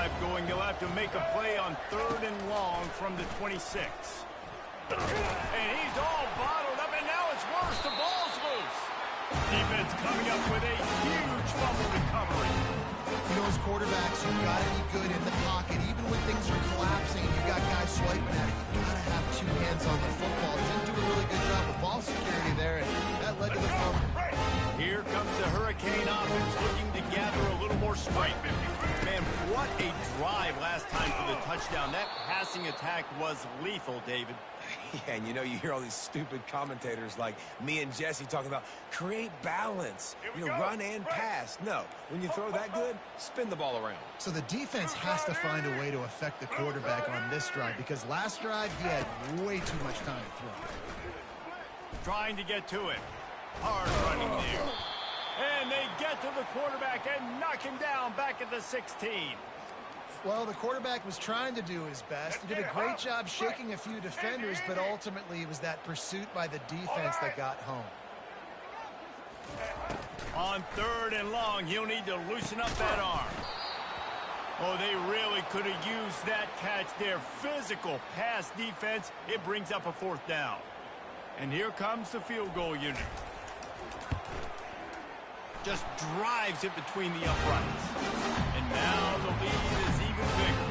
drive going. They'll have to make a play on 3rd and long from the 26. And he's all bottled up, and now it's worse. The ball's loose. Defense coming up with a huge fumble recovery. You know, as quarterbacks, you've got to be good in the pocket. Even when things are collapsing and you've got guys swiping at it, you've got to have 2 hands on the football. Didn't do a really good job with ball security there, and that led to the fumble. Here comes the Hurricane offense looking to gather a little more strength. Man, what a drive last time for the touchdown. That passing attack was lethal, David. Yeah, and you know, you hear all these stupid commentators like me and Jesse talking about create balance, run and pass. No, when you throw that good, spin the ball around. So the defense has to find a way to affect the quarterback on this drive, because last drive he had way too much time to throw. Trying to get to it. Hard running there. And they get to the quarterback and knock him down back at the 16. Well, the quarterback was trying to do his best. He did a great job shaking a few defenders, but ultimately it was that pursuit by the defense that got home. On 3rd and long, he'll need to loosen up that arm. Oh, they really could have used that catch there. Physical pass defense. It brings up a 4th down. And here comes the field goal unit. Just drives it between the uprights. And now the lead is even bigger.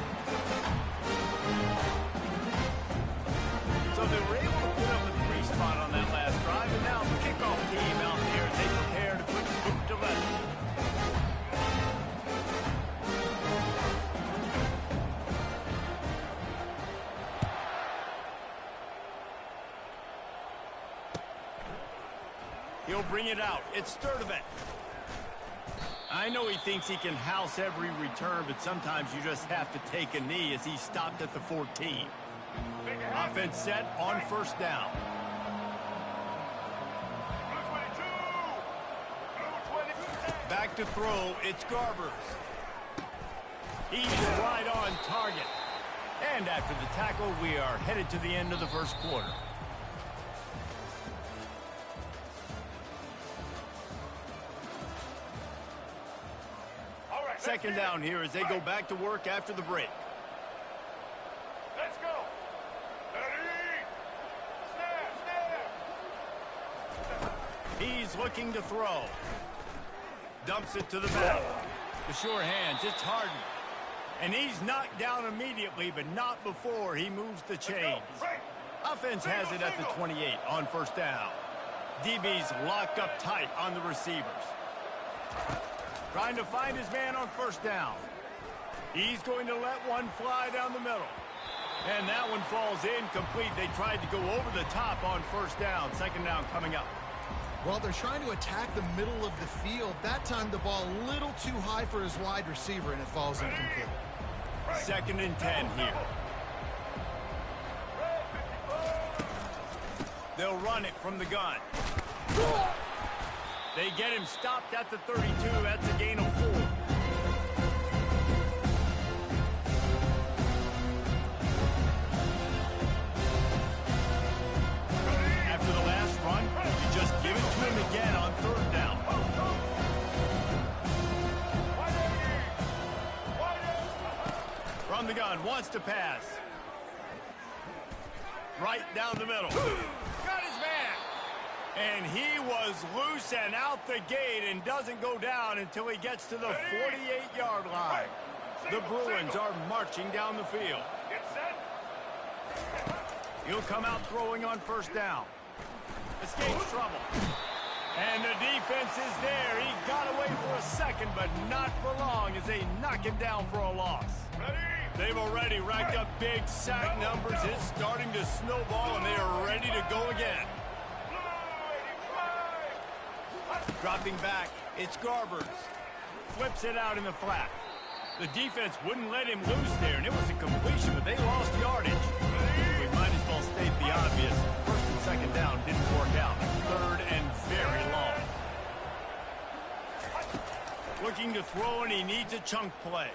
So they were able to put up a 3 spot on that last drive, and now the kickoff team out there as they prepare to put the boot to rest. He'll bring it out. It's Sturdivant. I know he thinks he can house every return, but sometimes you just have to take a knee as he stopped at the 14. Offense set on 1st down. Back to throw. It's Garbers. He's right on target. And after the tackle, we are headed to the end of the 1st quarter. Second down here as they go back to work after the break. Let's go. Snap. He's looking to throw. Dumps it to the back. The sure hands. It's Harden. And he's knocked down immediately, but not before he moves the chains. Offense has it at the 28 on 1st down. DB's locked up tight on the receivers. Trying to find his man on 1st down. He's going to let one fly down the middle. And that one falls incomplete. They tried to go over the top on 1st down. 2nd down coming up. Well, they're trying to attack the middle of the field. That time the ball a little too high for his wide receiver, and it falls incomplete. 2nd and 10 here. They'll run it from the gun. They get him stopped at the 32. That's a gain of 4. After the last run, you just give it to him again on 3rd down. From the gun, wants to pass. Right down the middle. Got his man. And he was loose and out the gate and doesn't go down until he gets to the 48-yard line. The Bruins are marching down the field. He'll come out throwing on 1st down. Escapes trouble. And the defense is there. He got away for a second, but not for long as they knock him down for a loss. They've already racked up big sack numbers. It's starting to snowball, and they are ready to go again. Dropping back, it's Garbers. Flips it out in the flat. The defense wouldn't let him loose there, and it was a completion, but they lost yardage. We might as well state the obvious. 1st and 2nd down didn't work out. 3rd and very long. Looking to throw, and he needs a chunk play.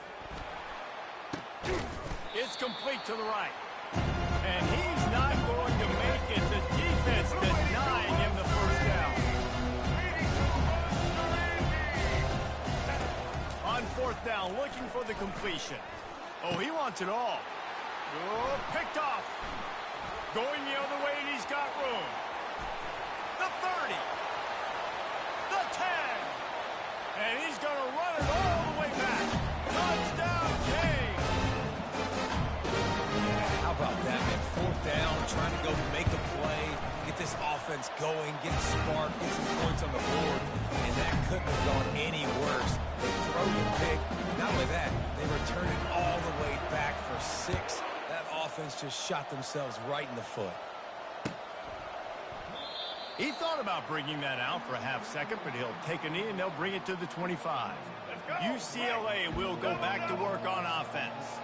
It's complete to the right. And he's not going to make it. The defense denying him the 1st down. On 4th down, looking for the completion. Oh, he wants it all. Oh, picked off. Going the other way, and he's got room. The 30. The 10. And he's going to run it all the way back. Touchdown, King. How about that, man? Fourth down, trying to go make a play, get this offense going, get a spark, get some points on the board, and that couldn't have gone any worse. They throw the pick. Not only that, they return it all the way back for 6. That offense just shot themselves right in the foot. He thought about bringing that out for a half second, but he'll take a knee and they'll bring it to the 25. UCLA will go back to work on offense.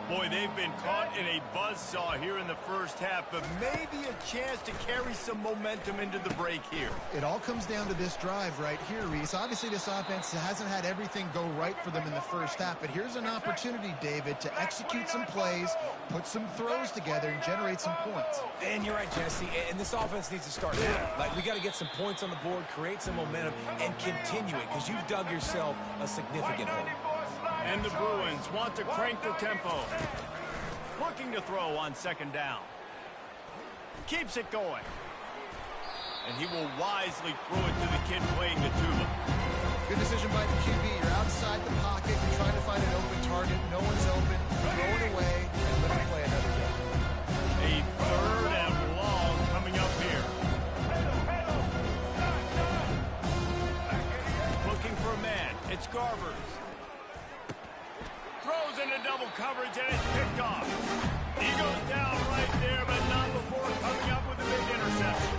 Boy, they've been caught in a buzzsaw here in the first half, but maybe a chance to carry some momentum into the break here. It all comes down to this drive right here, Reese. Obviously, this offense hasn't had everything go right for them in the first half, but here's an opportunity, David, to execute some plays, put some throws together, and generate some points. And you're right, Jesse, and this offense needs to start now. Like, we got to get some points on the board, create some momentum, and continue it, because you've dug yourself a significant hole. And the Bruins want to crank the tempo. Looking to throw on second down. Keeps it going. And he will wisely throw it to the kid playing the tuba. Good decision by the QB. You're outside the pocket. You're trying to find an open target. No one's open. Throw it away and let him play another game. A third and long coming up here. Looking for a man. It's Garbers. Throws into double coverage, and it's picked off. He goes down right there, but not before coming up with a big interception.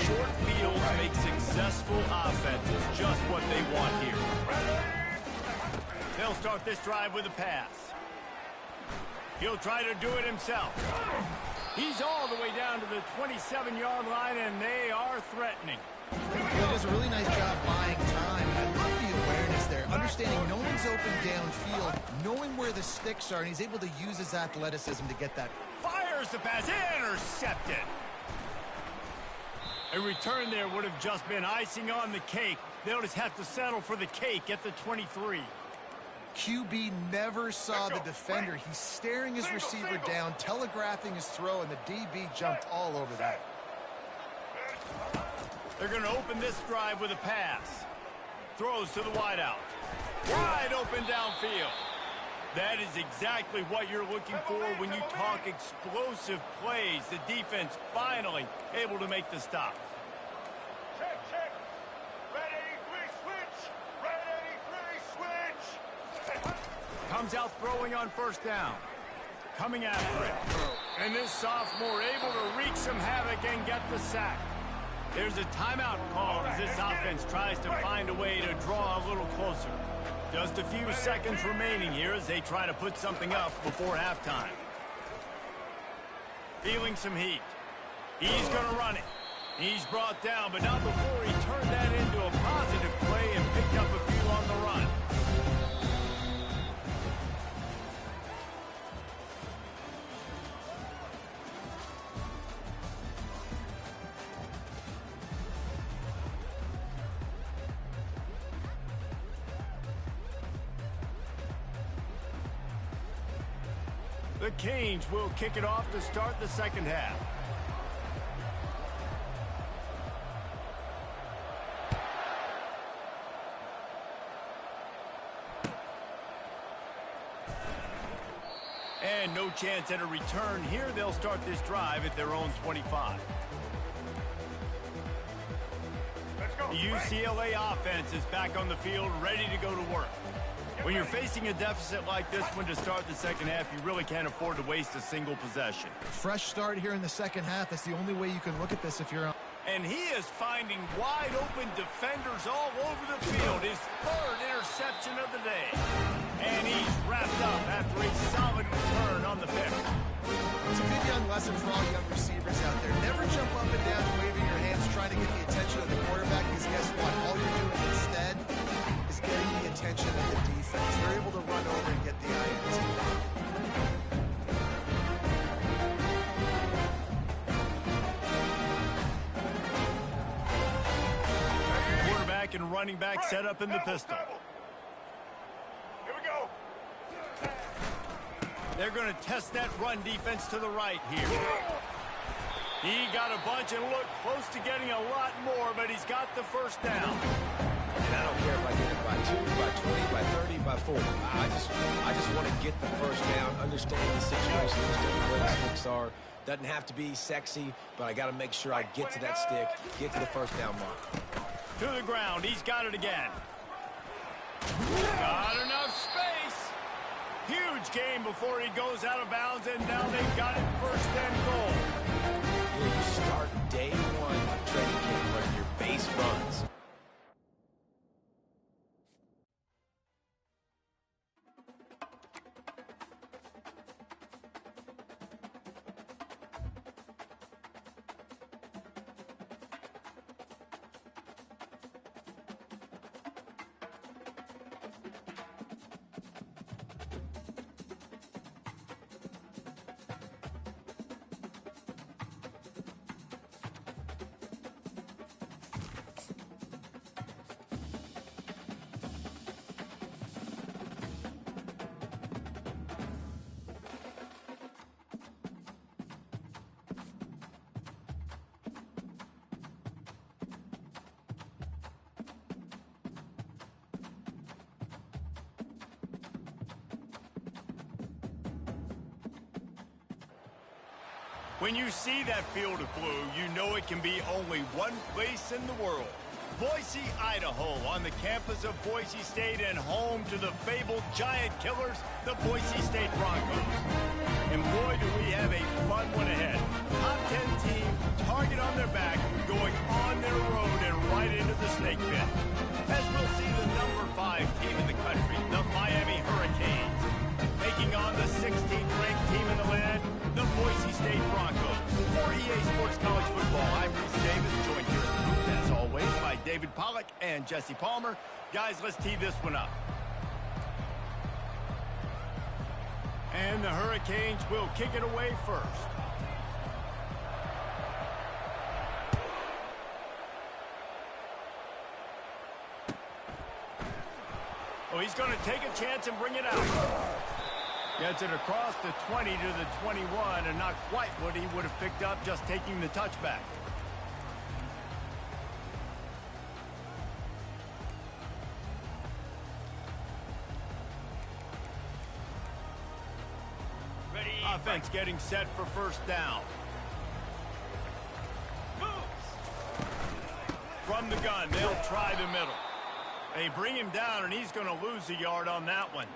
Short fields make successful offenses just what they want here. They'll start this drive with a pass. He'll try to do it himself. He's all the way down to the 27-yard line, and they are threatening. He does a really nice job buying time. I love the awareness there, understanding no one's open downfield, knowing where the sticks are, and he's able to use his athleticism to get that. Fires the pass, intercepted. A return there would have just been icing on the cake. They'll just have to settle for the cake at the 23. QB never saw the defender. He's staring his receiver down, telegraphing his throw, and the DB jumped all over that. They're going to open this drive with a pass. Throws to the wideout. Wide open downfield. That is exactly what you're looking for when you talk explosive plays. The defense finally able to make the stop. Check, check. Red 83 switch. Red 83 switch. Comes out throwing on first down. Coming after it. And this sophomore able to wreak some havoc and get the sack. There's a timeout called as this offense tries to find a way to draw a little closer. Just a few seconds remaining here as they try to put something up before halftime. Feeling some heat. He's going to run it. He's brought down, but not before he turned that into a positive play and picked up a few on the run. The Canes will kick it off to start the second half. And no chance at a return here. They'll start this drive at their own 25. Let's go. The UCLA offense is back on the field, ready to go to work. When you're facing a deficit like this one to start the second half, you really can't afford to waste a single possession. Fresh start here in the second half. That's the only way you can look at this if you're on. And he is finding wide open defenders all over the field. His third interception of the day. And he's wrapped up after a solid return on the pick. It's a good young lesson for all young receivers out there. Never jump up and down waving your hands trying to get the attention of the quarterback, because guess what? All you're doing instead is getting the attention of the defense. They're able to run over and get the INT. Quarterback and running back set up in the pistol. Here we go. They're going to test that run defense to the right here. He got a bunch and looked close to getting a lot more, but he's got the first down. And I don't care if I get it by 2, by 20, by 30, by 4. I just want to get the first down, understand the situation, understand where the sticks are. Doesn't have to be sexy, but I got to make sure I get to that stick, get to the first down mark. To the ground. He's got it again. Not enough space. Huge gain before he goes out of bounds, and now they've got it first and goal. Here you start day one of training camp running your base runs. When you see that field of blue, you know it can be only one place in the world. Boise, Idaho, on the campus of Boise State and home to the fabled giant killers, the Boise State Broncos. And boy, do we have a fun one ahead. Top 10 team, target on their back, going on their road and right into the snake pit. As we'll see the number 5 team in the country, the Miami Hurricanes, taking on the 16th ranked team in the land, the Boise State Broncos. For EA Sports College Football, I'm Reese Davis, joined here at the booth, as always, by David Pollack and Jesse Palmer. Guys, let's tee this one up. And the Hurricanes will kick it away first. Oh, he's going to take a chance and bring it out. Gets it across the 20 to the 21, and not quite what he would have picked up just taking the touchback. Ready. Offense getting set for first down. From the gun, they'll try the middle. They bring him down, and he's going to lose a yard on that one.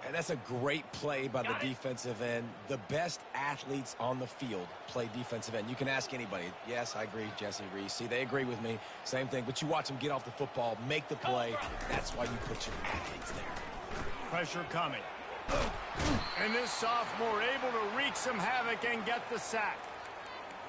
And that's a great play by the defensive end. The best athletes on the field play defensive end. You can ask anybody. Yes, I agree, Jesse, Reese. See, they agree with me. Same thing. But you watch them get off the football, make the play. That's why you put your athletes there. Pressure coming. And this sophomore able to wreak some havoc and get the sack.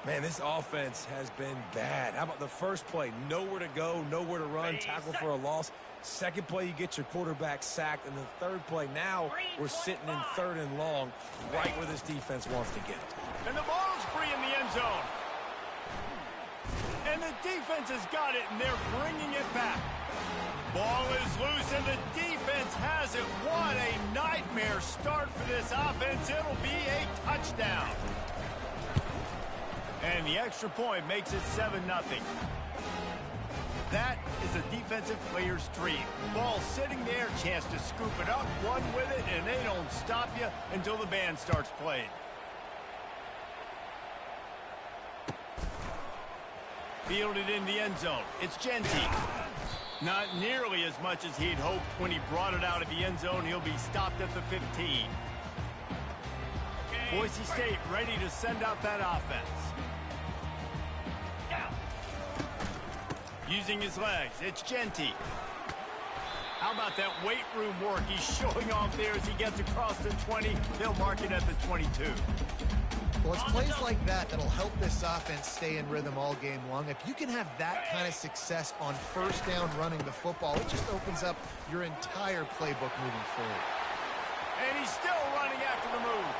Man, this offense has been bad. How about the first play? Nowhere to go, nowhere to run, tackle for a loss. Second play, you get your quarterback sacked. And the third play, now we're sitting in 3rd and long, right where this defense wants to get. And the ball's free in the end zone. And the defense has got it, and they're bringing it back. Ball is loose, and the defense has it. What a nightmare start for this offense. It'll be a touchdown. And the extra point makes it 7-0. That is a defensive player's dream. Ball sitting there, chance to scoop it up, run with it, and they don't stop you until the band starts playing. Fielded in the end zone. It's Ncaa. Not nearly as much as he'd hoped when he brought it out of the end zone. He'll be stopped at the 15. Boise State ready to send out that offense. Using his legs, it's Ncaa. How about that weight room work he's showing off there as he gets across the 20? They'll mark it at the 22. Well, it's plays like that that'll help this offense stay in rhythm all game long. If you can have that kind of success on first down running the football, it just opens up your entire playbook moving forward. And he's still running after the move.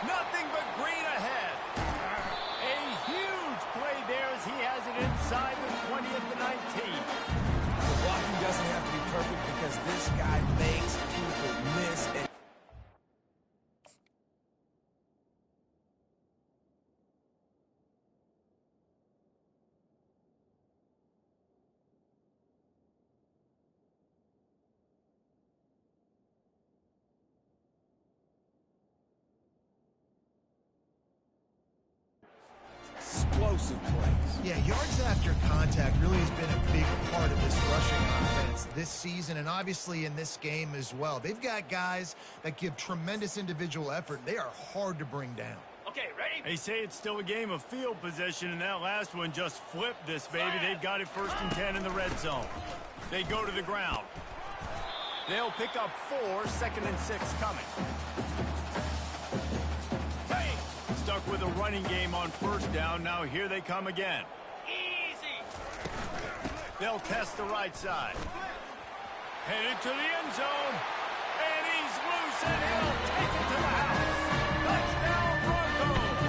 Nothing but green ahead. A huge play there as he has it inside the 20 of the 19. The blocking doesn't have to be perfect because this guy makes people miss. Yeah, yards after contact really has been a big part of this rushing offense this season and obviously in this game as well. They've got guys that give tremendous individual effort. They are hard to bring down. Okay, ready? They say it's still a game of field position, and that last one just flipped this baby. They've got it 1st and 10 in the red zone. They go to the ground. They'll pick up 4, 2nd and 6 coming. Hey! Stuck with a running game on 1st down. Now here they come again. Easy. They'll test the right side. Headed to the end zone. And he's loose, and he'll take it to the house. Touchdown, Broncos!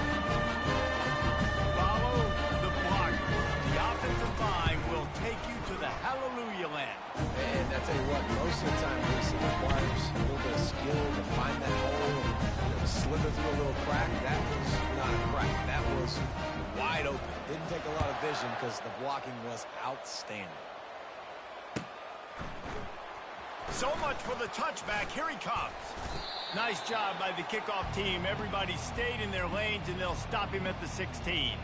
Follow the blocker. The offensive line will take you to the hallelujah land. And I tell you what, most of the time, Lisa, requires a little bit of skill to find that hole and slither through a little crack. That was not a crack. That was wide open. Didn't take a lot of vision because the blocking was outstanding. So much for the touchback. Here he comes. Nice job by the kickoff team. Everybody stayed in their lanes, and they'll stop him at the 16.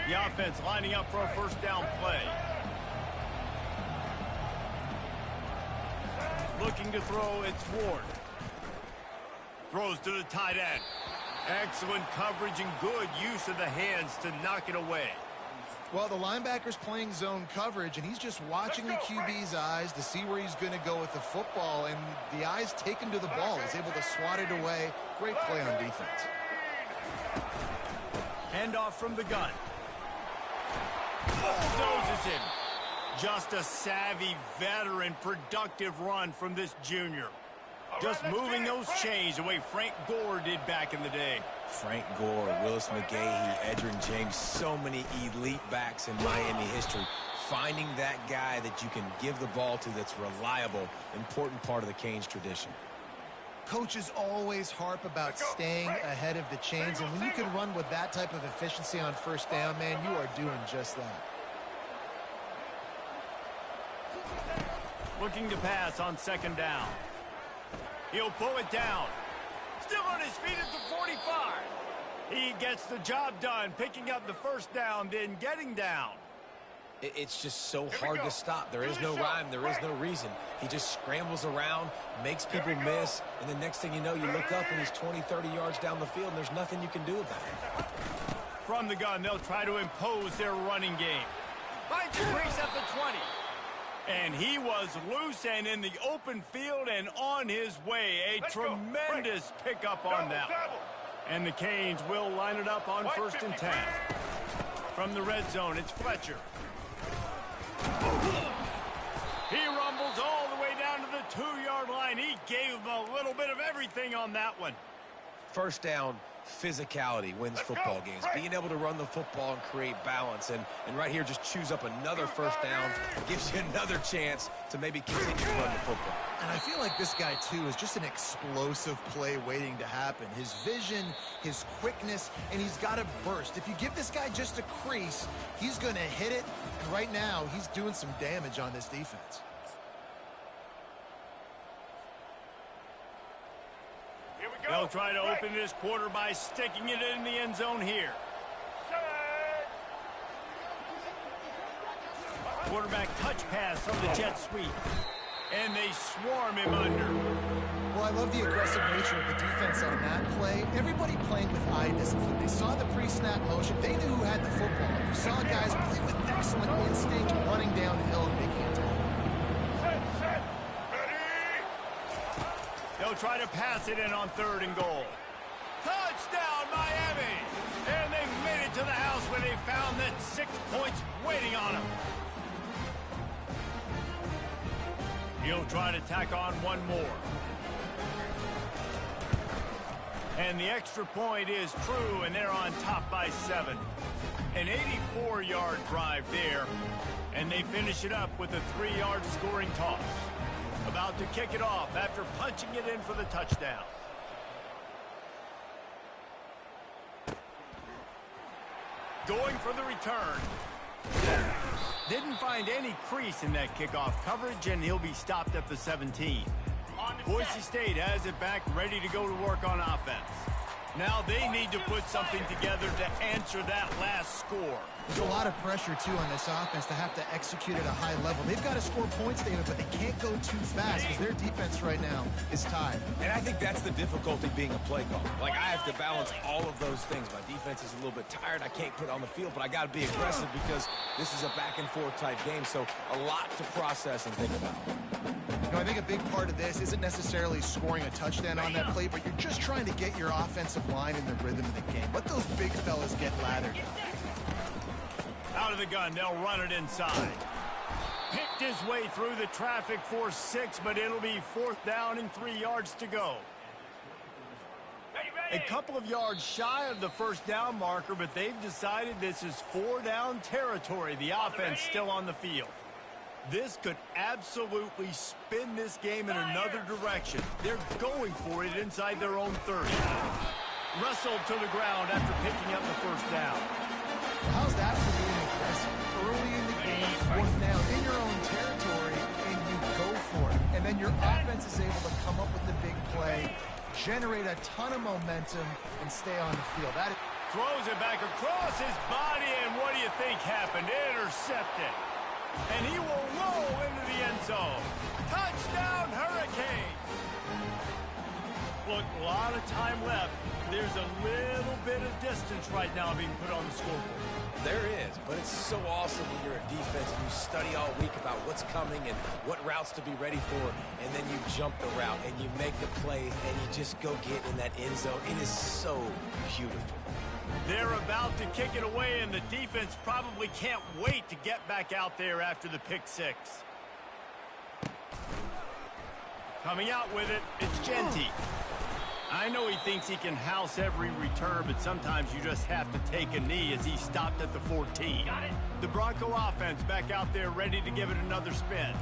The offense lining up for a 1st down play. Looking to throw, it's Ward. Throws to the tight end. Excellent coverage and good use of the hands to knock it away. Well, the linebacker's playing zone coverage, and he's just watching the QB's eyes to see where he's going to go with the football, and the eyes take him to the ball. He's able to swat it away. Great play on defense. Handoff from the gun. Bulldozes him. Just a savvy, veteran, productive run from this junior. Just moving those chains the way Frank Gore did back in the day. Frank Gore, Willis McGahee, Edgerrin James, so many elite backs in Miami history. Finding that guy that you can give the ball to that's reliable, important part of the Canes tradition. Coaches always harp about staying ahead of the chains, and when you can run with that type of efficiency on 1st down, man, you are doing just that. Looking to pass on 2nd down. He'll pull it down. Still on his feet at the 45. He gets the job done, picking up the 1st down, then getting down. It's just so hard to stop. There is no rhyme. There is no reason. He just scrambles around, makes people miss, and the next thing you know, you look up and he's 20, 30 yards down the field, and there's nothing you can do about it. From the gun, they'll try to impose their running game. Finds a crease at the 20. And he was loose and in the open field and on his way. A tremendous pickup on that one. And the Canes will line it up on 1st and 10. From the red zone, it's Fletcher. He rumbles all the way down to the 2-yard line. He gave him a little bit of everything on that one. 1st down, physicality wins football games. Being able to run the football and create balance. And right here, just choose up another 1st down. Gives you another chance to maybe continue to run the football. And I feel like this guy, too, is just an explosive play waiting to happen. His vision, his quickness, and he's got a burst. If you give this guy just a crease, he's going to hit it. And right now, he's doing some damage on this defense. They'll try to open this quarter by sticking it in the end zone here. Quarterback touch pass from the jet sweep. And they swarm him under. Well, I love the aggressive nature of the defense on that play. Everybody playing with eye discipline. They saw the pre-snap motion. They knew who had the football. You saw guys play with excellent instinct, running down the hill and making a tackle. Set. Ready. They'll try to pass it in on 3rd and goal. Touchdown, Miami! And they made it to the house where they found that 6 points waiting on them. He'll try to tack on one more. And the extra point is true, and they're on top by 7. An 84-yard drive there, and they finish it up with a 3-yard scoring toss. About to kick it off after punching it in for the touchdown. Going for the return. Didn't find any crease in that kickoff coverage, and he'll be stopped at the 17. Boise State has it back, ready to go to work on offense. Now they need to put something together to answer that last score. There's a lot of pressure, too, on this offense to have to execute at a high level. They've got to score points, David, but they can't go too fast because their defense right now is tied. And I think that's the difficulty being a play caller. Like, I have to balance all of those things. My defense is a little bit tired. I can't put it on the field, but I got to be aggressive because this is a back-and-forth type game, so a lot to process and think about. You know, I think a big part of this isn't necessarily scoring a touchdown on that play, but you're just trying to get your offensive line in the rhythm of the game. Let those big fellas get lathered. Out of the gun, they'll run it inside. Picked his way through the traffic for 6, but it'll be 4th down and 3 yards to go. A couple of yards shy of the 1st down marker, but they've decided this is 4-down territory. The offense still on the field. This could absolutely spin this game in another direction. They're going for it inside their own 30. Wrestled to the ground after picking up the 1st down. How's that for being aggressive? Early in the game, 4th down, in your own territory, and you go for it. And then your offense is able to come up with the big play, generate a ton of momentum, and stay on the field. That throws it back across his body, and what do you think happened? Intercepted. And he will roll into the end zone. Touchdown, Hurricane! Look, a lot of time left. There's a little bit of distance right now being put on the scoreboard. There is, but it's so awesome when you're a defense and you study all week about what's coming and what routes to be ready for, and then you jump the route and you make the play and you just go get in that end zone. It is so beautiful. They're about to kick it away, and the defense probably can't wait to get back out there after the pick 6. Coming out with it, it's Ncaa. I know he thinks he can house every return, but sometimes you just have to take a knee as he stopped at the 14. The Bronco offense back out there ready to give it another spin.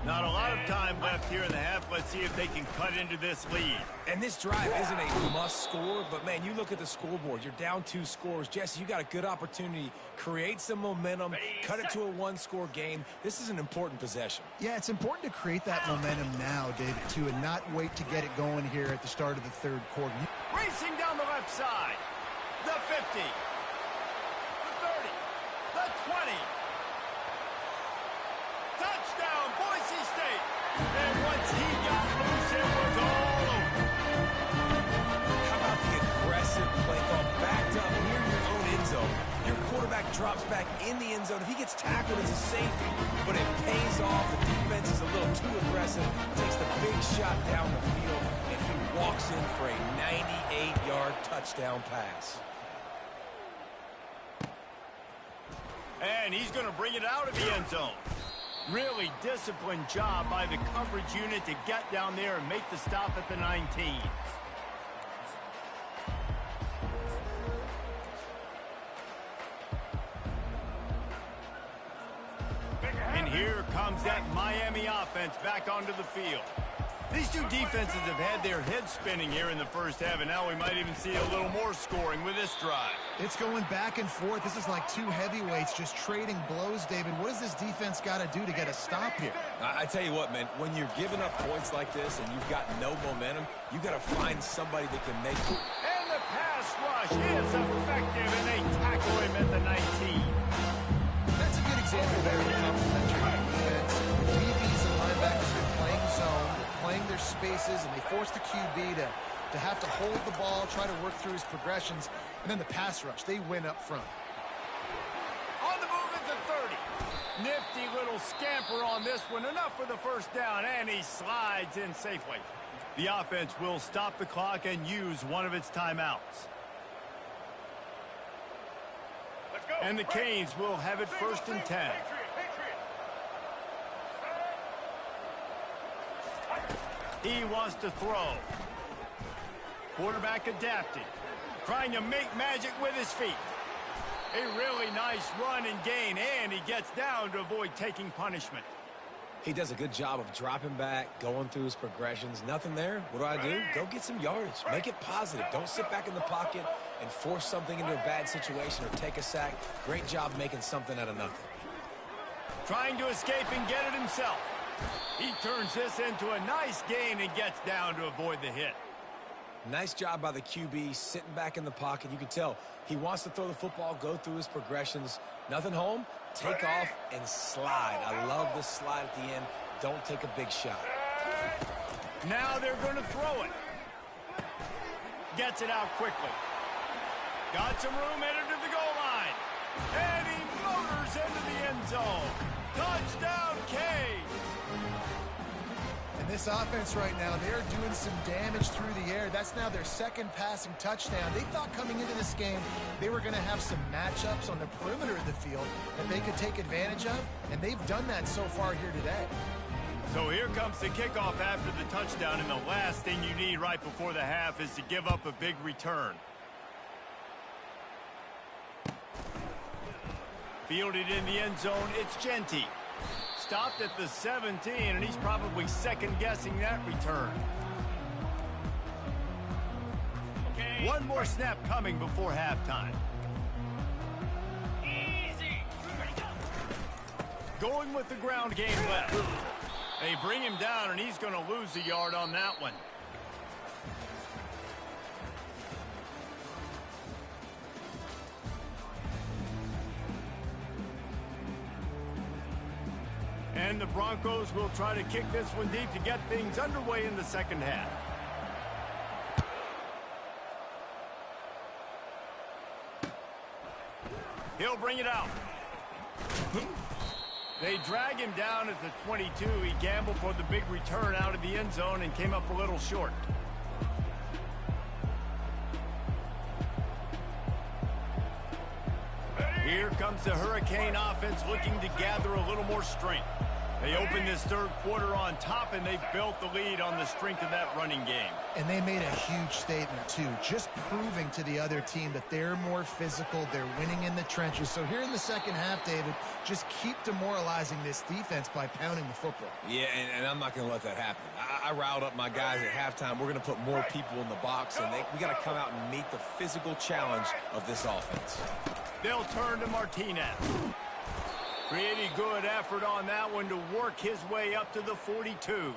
Not a lot of time left here in the half. Let's see if they can cut into this lead. And this drive isn't a must score, but man, you look at the scoreboard. You're down 2 scores. Jesse, you got a good opportunity. Create some momentum. Cut it to a 1-score game. This is an important possession. Yeah, it's important to create that momentum now, David, too, and not wait to get it going here at the start of the 3rd quarter. Racing down the left side. The 50. The 30. The 20. Touchdown, Boise State. And once he got loose, it was all over. How about the aggressive play call backed up near your own end zone? Your quarterback drops back in the end zone. If he gets tackled, it's a safety, but it pays off. The defense is a little too aggressive, takes the big shot down the field, and he walks in for a 98-yard touchdown pass. And he's going to bring it out of the end zone. Really disciplined job by the coverage unit to get down there and make the stop at the 19. And here comes that Miami offense back onto the field. These two defenses have had their heads spinning here in the 1st half, and now we might even see a little more scoring with this drive. It's going back and forth. This is like 2 heavyweights just trading blows, David. What does this defense got to do to get a stop here? I tell you what, man, when you're giving up points like this and you've got no momentum, you got to find somebody that can make it. And the pass rush is effective, and they tackle him at the 19. That's a good example there of complementary defense. DBs and linebackers are playing zone, playing their spaces, and they force the QB to have to hold the ball, try to work through his progressions, and then the pass rush. They win up front. On the move at the 30. Nifty little scamper on this one. Enough for the 1st down, and he slides in safely. The offense will stop the clock and use one of its timeouts. Let's go. And the Canes will have it 1st and 10. He wants to throw. Quarterback adapting. Trying to make magic with his feet. A really nice run and gain, and he gets down to avoid taking punishment. He does a good job of dropping back, going through his progressions. Nothing there. What do? Go get some yardage. Make it positive. Don't sit back in the pocket and force something into a bad situation or take a sack. Great job making something out of nothing. Trying to escape and get it himself. He turns this into a nice gain and gets down to avoid the hit. Nice job by the QB, sitting back in the pocket. You can tell he wants to throw the football, go through his progressions. Nothing home, take off and slide. I love the slide at the end. Don't take a big shot. Now they're going to throw it. Gets it out quickly. Got some room, headed to the goal line. And he motors into the end zone. Touchdown, Canes. And this offense right now, they're doing some damage through the air. That's now their second passing touchdown. They thought coming into this game they were going to have some matchups on the perimeter of the field that they could take advantage of, and they've done that so far here today. So here comes the kickoff after the touchdown, and the last thing you need right before the half is to give up a big return. Fielded in the end zone, it's Ncaa. Stopped at the 17, and he's probably second-guessing that return. Okay. One more snap coming before halftime. Easy. Ready, go. Going with the ground game left. They bring him down, and he's going to lose a yard on that one. And the Broncos will try to kick this one deep to get things underway in the second half. He'll bring it out. They drag him down at the 22. He gambled for the big return out of the end zone and came up a little short. Here comes the Hurricane offense looking to gather a little more strength. They open this third quarter on top, and they've built the lead on the strength of that running game. And they made a huge statement, too, just proving to the other team that they're more physical, they're winning in the trenches. So here in the second half, David, just keep demoralizing this defense by pounding the football. Yeah, and I'm not going to let that happen. I riled up my guys at halftime. We're going to put more people in the box, and we got to come out and meet the physical challenge of this offense. They'll turn to Martinez. Pretty good effort on that one to work his way up to the 42.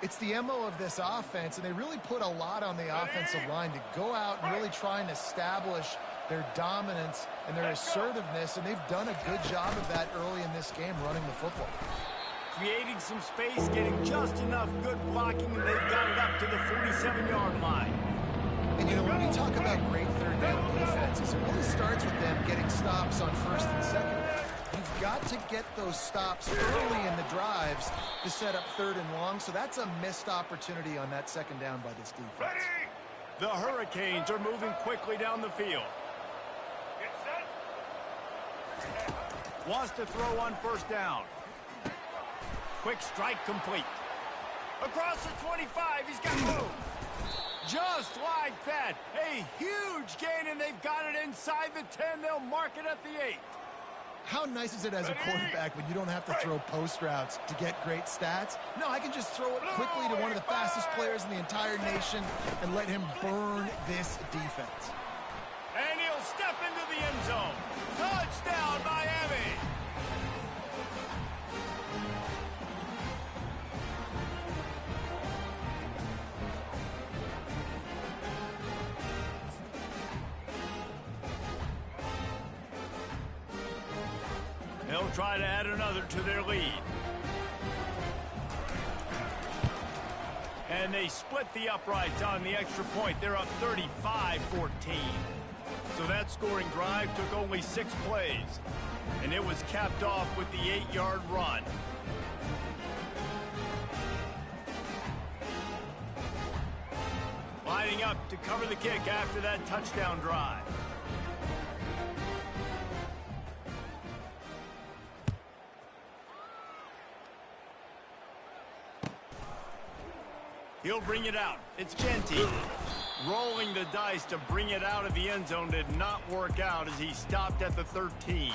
It's the MO of this offense, and they really put a lot on the offensive line to go out and really try and establish their dominance and their assertiveness, and they've done a good job of that early in this game running the football. Creating some space, getting just enough good blocking, and they've got it up to the 47-yard line. And, you know, when we talk about great third down defenses, it really starts with them getting stops on first and second down. You've got to get those stops early in the drives to set up third and long, so that's a missed opportunity on that second down by this defense. Ready. The Hurricanes are moving quickly down the field. Get set. Wants to throw on first down. Quick strike complete. Across the 25, he's got room. Just like that, a huge gain, and they've got it inside the 10. They'll mark it at the 8. How nice is it as a quarterback when you don't have to throw post routes to get great stats? No, I can just throw it quickly to one of the fastest players in the entire nation and let him burn this defense. And he'll step into the end zone. Touchdown, Miami! They'll try to add another to their lead. And they split the uprights on the extra point. They're up 35-14. So that scoring drive took only 6 plays. And it was capped off with the 8-yard run. Lining up to cover the kick after that touchdown drive. He'll bring it out. It's Ncaa. Rolling the dice to bring it out of the end zone did not work out as he stopped at the 13.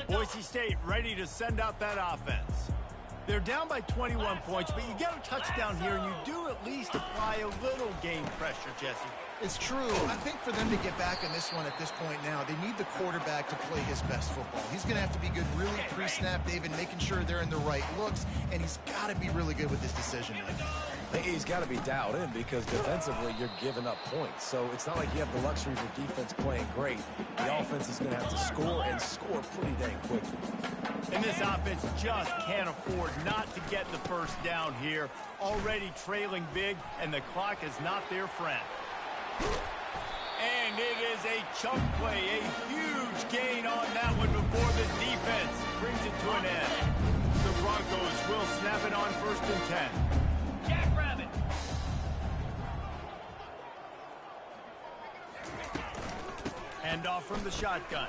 Boise State ready to send out that offense. They're down by 21 points, but you get a touchdown here, and you do at least apply a little game pressure, Jesse. It's true. I think for them to get back in this one at this point now, they need the quarterback to play his best football. He's going to have to be good really pre-snap, David, making sure they're in the right looks, and he's got to be really good with his decision making. He's got to be dialed in because defensively you're giving up points. So it's not like you have the luxury of your defense playing great. The offense is going to have to score and score pretty dang quickly. And this offense just can't afford not to get the first down here. Already trailing big, and the clock is not their friend. And it is a chunk play, a huge gain on that one before the defense brings it to an end. The Broncos will snap it on 1st and 10. Jackrabbit. Hand off from the shotgun.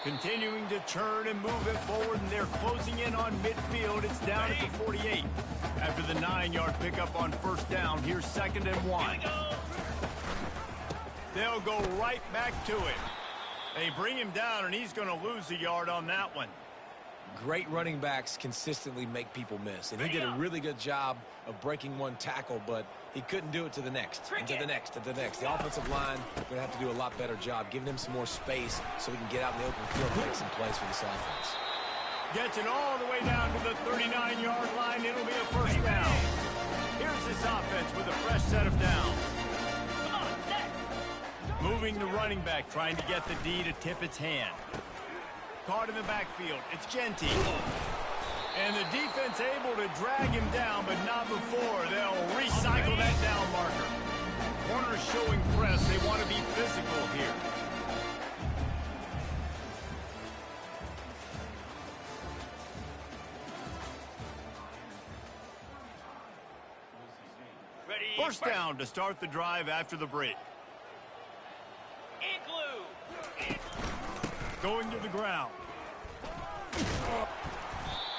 Continuing to turn and move it forward, and they're closing in on midfield. It's down at the 48. After the 9-yard pickup on 1st down, here's 2nd and 1. They'll go right back to him. They bring him down, and he's going to lose a yard on that one. Great running backs consistently make people miss, and he did a really good job of breaking one tackle, but he couldn't do it to the next, and to the next, and to the next. The offensive line going to have to do a lot better job giving him some more space so we can get out in the open field and make some plays for this offense. Gets it all the way down to the 39-yard line. It'll be a 1st down. Here's this offense with a fresh set of downs. Moving the running back, trying to get the D to tip its hand. Caught in the backfield. It's Ncaa. And the defense able to drag him down, but not before. They'll recycle that down marker. Corners showing press. They want to be physical here. Ready. 1st down to start the drive after the break. Igloo. Going to the ground.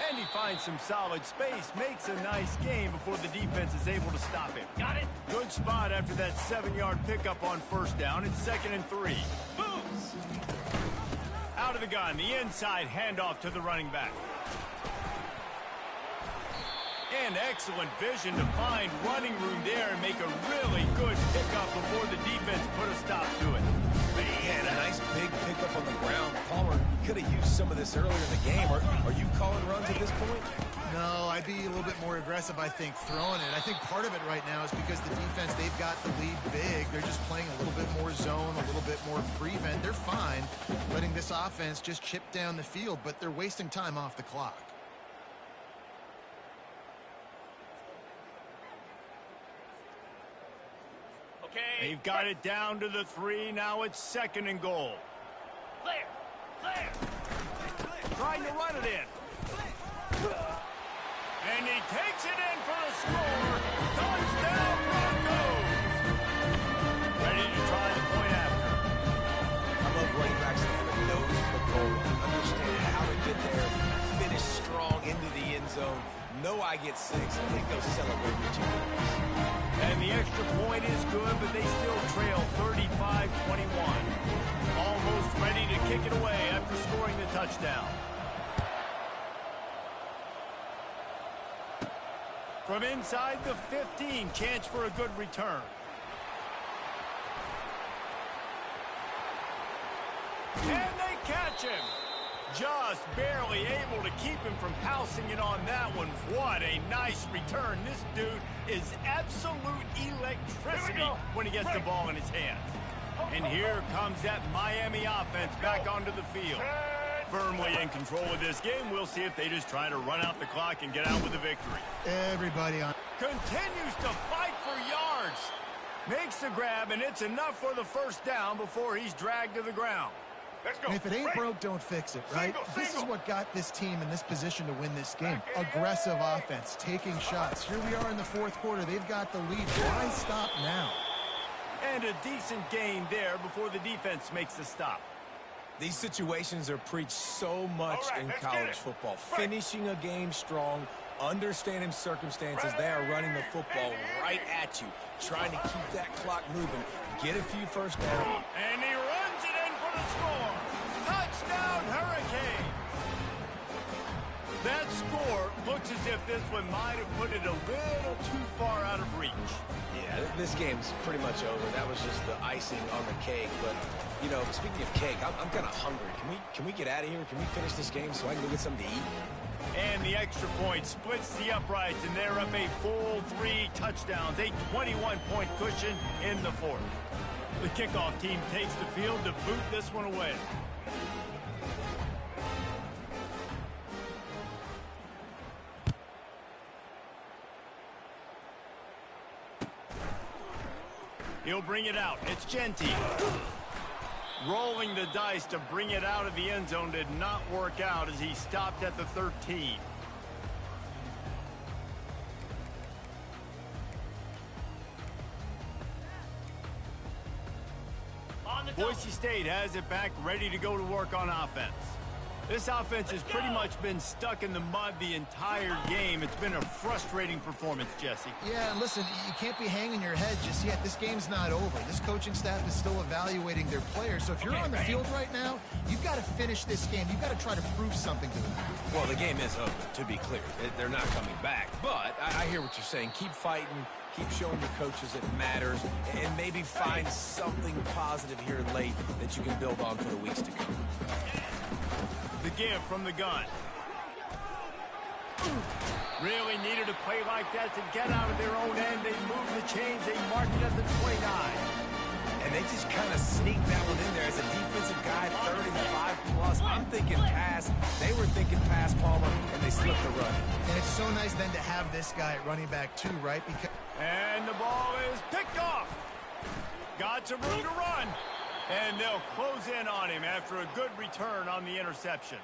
And he finds some solid space, makes a nice gain before the defense is able to stop him. Got it. Good spot after that 7-yard pickup on 1st down. It's 2nd and 3. Moves. Out of the gun, the inside handoff to the running back. And excellent vision to find running room there and make a really good pickup before the defense put a stop to it. Man, a nice big pickup on the ground. Palmer could have used some of this earlier in the game. Are you calling runs at this point? No, I'd be a little bit more aggressive, I think, throwing it. I think part of it right now is because the defense, they've got the lead big. They're just playing a little bit more zone, a little bit more prevent. They're fine letting this offense just chip down the field, but they're wasting time off the clock. Okay. They've got it down to the 3. Now it's 2nd and goal. Clear. Clear. Trying to run it in. And he takes it in for the score. Touchdown, Broncos. Ready to try the point after. I love running backs that have a nose for the goal, understand how to get there, finish strong into the end zone. Know I get 6, and then go celebrate with you. And the extra point is good, but they still trail 35-21. Almost ready to kick it away after scoring the touchdown. From inside the 15, chance for a good return. And they catch him. Just barely able to keep him from housing it on that one. What a nice return. This dude is absolute electricity when he gets the ball in his hands. And here comes that Miami offense back onto the field. Firmly in control of this game. We'll see if they just try to run out the clock and get out with a victory. Everybody on. Continues to fight for yards. Makes the grab, and it's enough for the 1st down before he's dragged to the ground. Let's go. And if it ain't Break. broke, don't fix it, right? This is what got this team in this position to win this game. Aggressive offense, taking shots. Here we are in the 4th quarter. They've got the lead. Why stop now? And a decent gain there before the defense makes the stop. These situations are preached so much All right, in let's get college it. football. Right. Finishing a game strong, understanding circumstances. They are running the football right at you, trying to keep that clock moving, get a few 1st down. And he runs it in for the score. Touchdown, Hurricane. That score looks as if this one might have put it a little too far out of reach. Yeah, this game's pretty much over. That was just the icing on the cake. But, you know, speaking of cake, I'm kind of hungry. Can we get out of here? Can we finish this game so I can go get something to eat? And the extra point splits the uprights, and they're up a full 3 touchdowns, a 21-point cushion in the fourth. The kickoff team takes the field to boot this one away. He'll bring it out. It's Ncaa. Rolling the dice to bring it out of the end zone did not work out as he stopped at the 13. Boise State has it back, ready to go to work on offense. This offense has pretty much been stuck in the mud the entire game. It's been a frustrating performance, Jesse. Yeah, and listen, you can't be hanging your head just yet. This game's not over. This coaching staff is still evaluating their players. So if you're on the field right now, you've got to finish this game. You've got to try to prove something to them. Well, the game is over, to be clear. They're not coming back. But I hear what you're saying. Keep fighting. Keep showing your coaches it matters. And maybe find something positive here late that you can build on for the weeks to come. The give from the gun. Really needed a play like that to get out of their own end. They move the chains. They mark it at the 29. And they just kind of sneaked that one in there as a defensive guy, 3rd and 5 plus. I'm thinking pass. They were thinking pass, Palmer, and they slipped the run. And it's so nice then to have this guy at running back too, right? Because and the ball is picked off. Got some room to run. And they'll close in on him after a good return on the interception.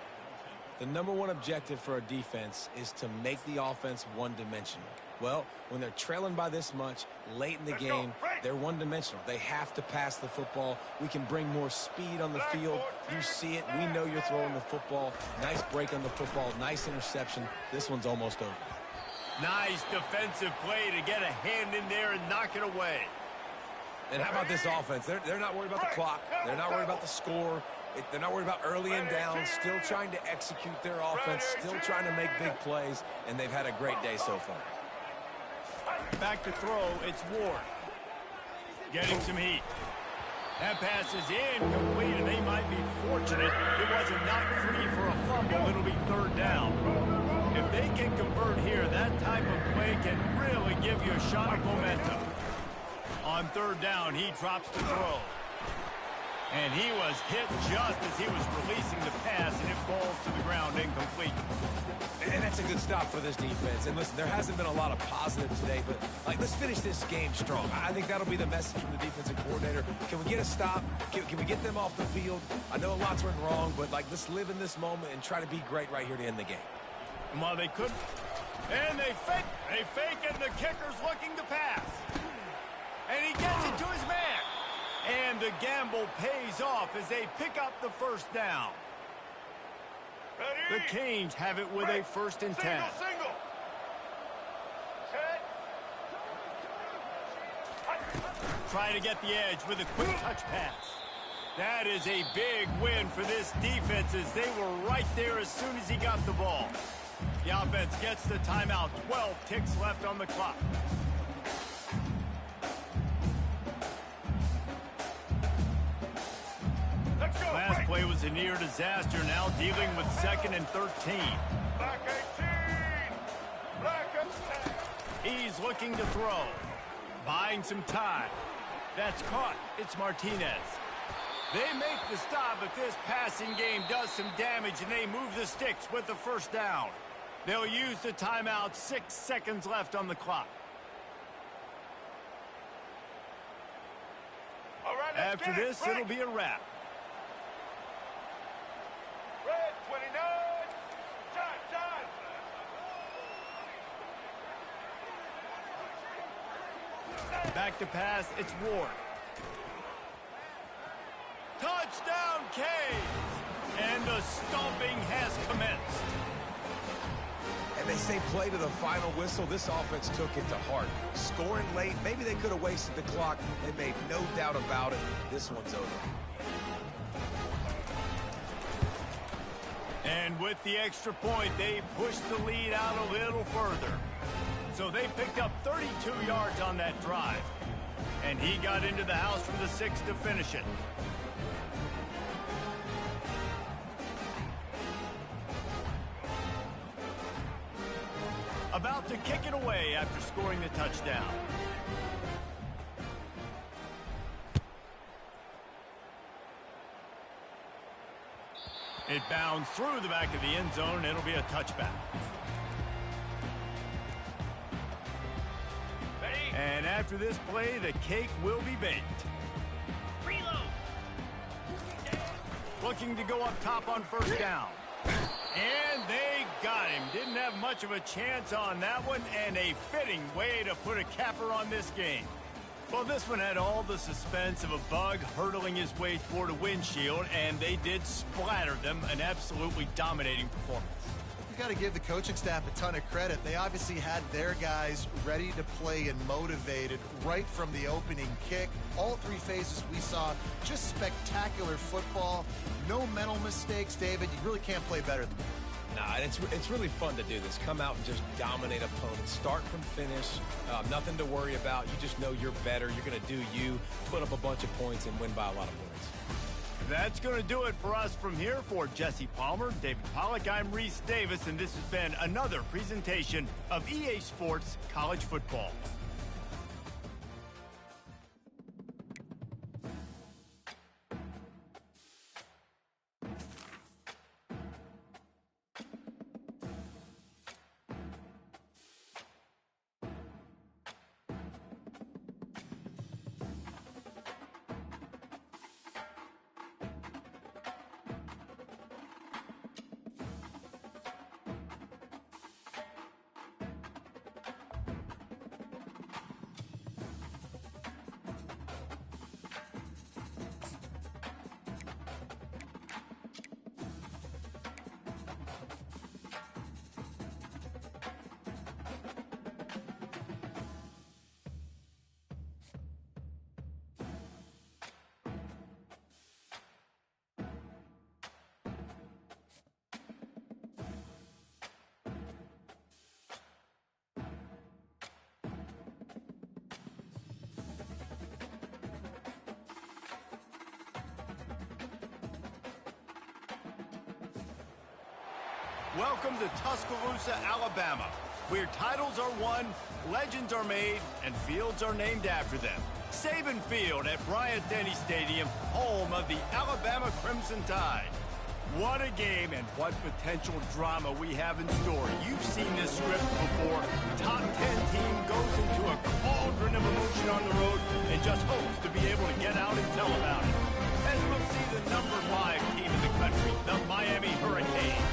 The #1 objective for a defense is to make the offense one-dimensional. Well, when they're trailing by this much late in the game, they're one-dimensional. They have to pass the football. We can bring more speed on the field. You see it. We know you're throwing the football. Nice break on the football. Nice interception. This one's almost over. Nice defensive play to get a hand in there and knock it away. And how about this offense? They're not worried about the clock. They're not worried about the score. They're not worried about early and down. Still trying to execute their offense. Still trying to make big plays. And they've had a great day so far. Back to throw. It's Ward. Getting some heat. That pass is incomplete, and they might be fortunate it wasn't knocked free for a fumble. It'll be 3rd down. If they can convert here, that type of play can really give you a shot of momentum. On 3rd down, he drops the throw. And he was hit just as he was releasing the pass, and it falls to the ground incomplete. And that's a good stop for this defense. And listen, there hasn't been a lot of positive today, but let's finish this game strong. I think that'll be the message from the defensive coordinator. Can we get a stop? Can we get them off the field? I know lots went wrong, but let's live in this moment and try to be great right here to end the game. Well, they couldn't. And they fake. They fake, and the kicker's looking to pass. And he gets it to his man. And the gamble pays off as they pick up the 1st down. The Canes have it with a 1st and 10. Single. Set. Trying to get the edge with a quick touch pass. That is a big win for this defense as they were right there as soon as he got the ball. The offense gets the timeout. 12 ticks left on the clock. Last play was a near disaster, now dealing with 2nd and 13. Black 18. Black 18. He's looking to throw. Buying some time. That's caught. It's Martinez. They make the stop, but this passing game does some damage, and they move the sticks with the 1st down. They'll use the timeout. 6 seconds left on the clock. All right, After this, it'll be a wrap. Red 29. Time. Back to pass, it's Ward. Touchdown, Canes! And the stomping has commenced. And they say play to the final whistle. This offense took it to heart. Scoring late, maybe they could have wasted the clock. They made no doubt about it. This one's over. And with the extra point, they pushed the lead out a little further. So they picked up 32 yards on that drive. And he got into the house from the 6 to finish it. About to kick it away after scoring the touchdown. It bounds through the back of the end zone. It'll be a touchback. Ready? And after this play, the cake will be baked. Reload. Looking to go up top on first down. And they got him. Didn't have much of a chance on that one, and a fitting way to put a capper on this game. Well, this one had all the suspense of a bug hurtling his way toward a windshield, and they did splatter them. An absolutely dominating performance. You got to give the coaching staff a ton of credit. They obviously had their guys ready to play and motivated right from the opening kick. All 3 phases we saw, just spectacular football. No mental mistakes, David. You really can't play better than that. Nah, it's really fun to do this. Come out and just dominate opponents. Start from finish. Nothing to worry about. You just know you're better. You're going to do you, put up a bunch of points, and win by a lot of points. That's going to do it for us from here. For Jesse Palmer, David Pollack, I'm Reese Davis, and this has been another presentation of EA Sports College Football. Welcome to Tuscaloosa, Alabama, where titles are won, legends are made, and fields are named after them. Saban Field at Bryant-Denny Stadium, home of the Alabama Crimson Tide. What a game and what potential drama we have in store. You've seen this script before. Top 10 team goes into a cauldron of emotion on the road and just hopes to be able to get out and tell about it. As we'll see the number 5 team in the country, the Miami Hurricanes,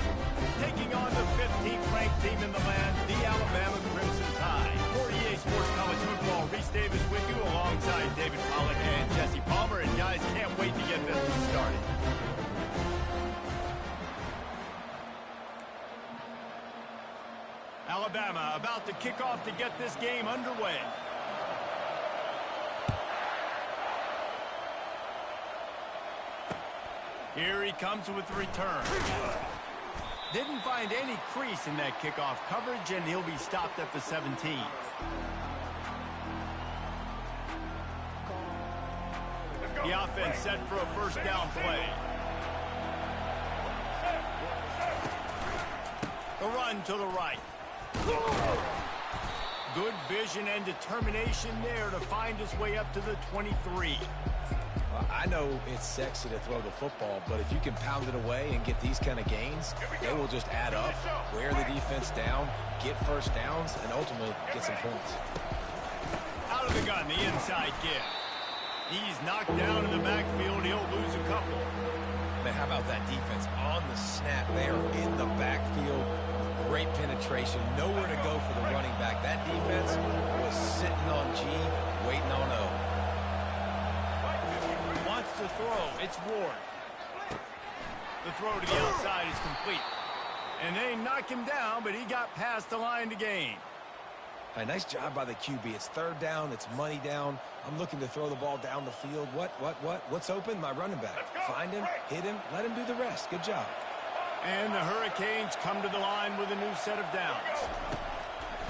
taking on the 15th ranked team in the land, the Alabama Crimson Tide. For EA Sports College Football, Reese Davis with you alongside David Pollack and Jesse Palmer. And guys, can't wait to get this one started. Alabama about to kick off to get this game underway. Here he comes with the return. Didn't find any crease in that kickoff coverage, and he'll be stopped at the 17. The offense set for a first down play. The run to the right. Good vision and determination there to find his way up to the 23. I know it's sexy to throw the football, but if you can pound it away and get these kind of gains, they will just add up, wear the defense down, get first downs, and ultimately get some points. Out of the gun, the inside give. He's knocked down in the backfield. He'll lose a couple. Man, how about that defense? On the snap, they are in the backfield. Great penetration, nowhere to go for the running back. That defense was sitting on G, waiting on O. Wants to throw. It's Ward. The throw to the outside is complete. And they knock him down, but he got past the line to gain. A nice job by the QB. It's third down. It's money down. I'm looking to throw the ball down the field. What's open? My running back. Find him, hit him, let him do the rest. Good job. And the Hurricanes come to the line with a new set of downs.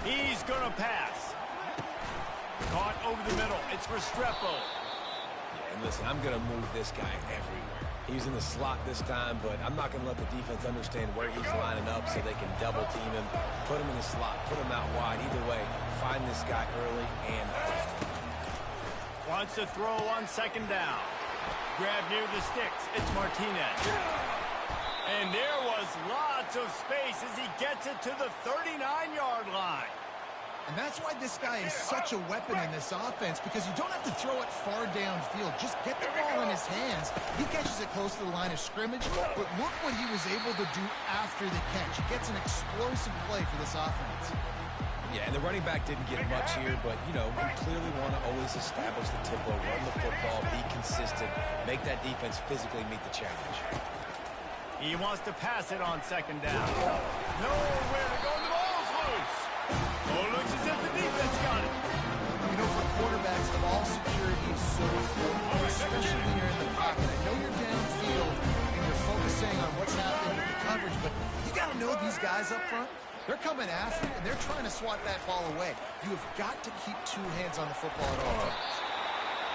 He's going to pass. Caught over the middle. It's Restrepo. Yeah, and listen, I'm going to move this guy everywhere. He's in the slot this time, but I'm not going to let the defense understand where he's lining up so they can double team him, put him in the slot, put him out wide. Either way, find this guy early and often. Wants to throw on second down. Grab near the sticks. It's Martinez. And there was lots of space as he gets it to the 39-yard line. And that's why this guy is such a weapon in this offense, because you don't have to throw it far downfield. Just get the ball in his hands. He catches it close to the line of scrimmage, but look what he was able to do after the catch. He gets an explosive play for this offense. Yeah, and the running back didn't get much here, but, you know, we clearly want to always establish the tempo, run the football, be consistent, make that defense physically meet the challenge. He wants to pass it on second down. Nowhere to go. The ball's loose. Oh, looks as if the defense got it. You know, for quarterbacks, the ball security is so important, especially when you're in the pocket. I know you're downfield and you're focusing on what's happening with the coverage, but you got to know these guys up front. They're coming after you, and they're trying to swat that ball away. You have got to keep two hands on the football at all times.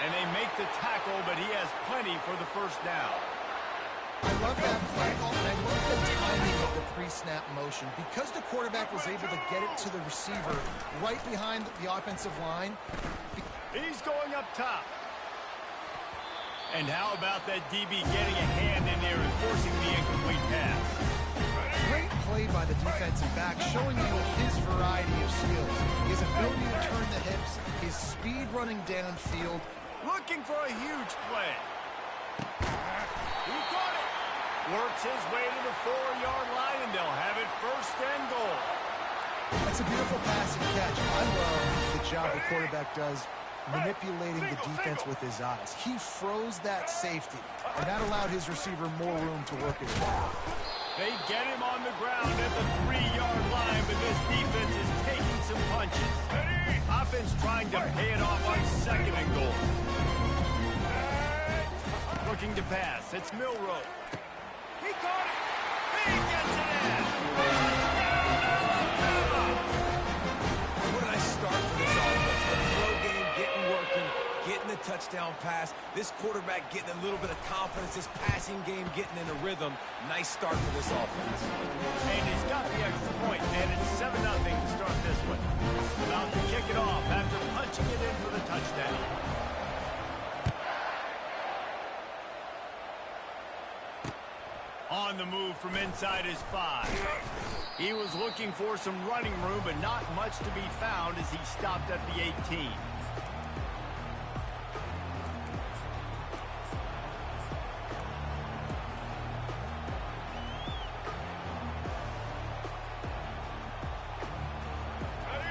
And they make the tackle, but he has plenty for the first down. I love that play call, and I love the timing of the pre-snap motion. Because the quarterback was able to get it to the receiver right behind the offensive line. He's going up top. And how about that DB getting a hand in there and forcing the incomplete pass? Great play by the defensive back, showing you his variety of skills. His ability to turn the hips, his speed running downfield. Looking for a huge play. He caught it. Works his way to the 4-yard line, and they'll have it first and goal. That's a beautiful pass and catch. I love the job the quarterback does manipulating the defense with his eyes. He froze that safety, and that allowed his receiver more room to work his ball. They get him on the ground at the 3-yard line, but this defense is taking some punches. Offense trying to pay it off on second and goal. Looking to pass. It's Milroe. He caught it. He gets it in. Where did I start for this offense? The throw game getting working, getting the touchdown pass. This quarterback getting a little bit of confidence. This passing game getting in a rhythm. Nice start for this offense. And he's got the extra point, and it's 7-0 to start this one. About to kick it off after punching it in for the touchdown. On the move from inside his 5. He was looking for some running room, but not much to be found as he stopped at the 18.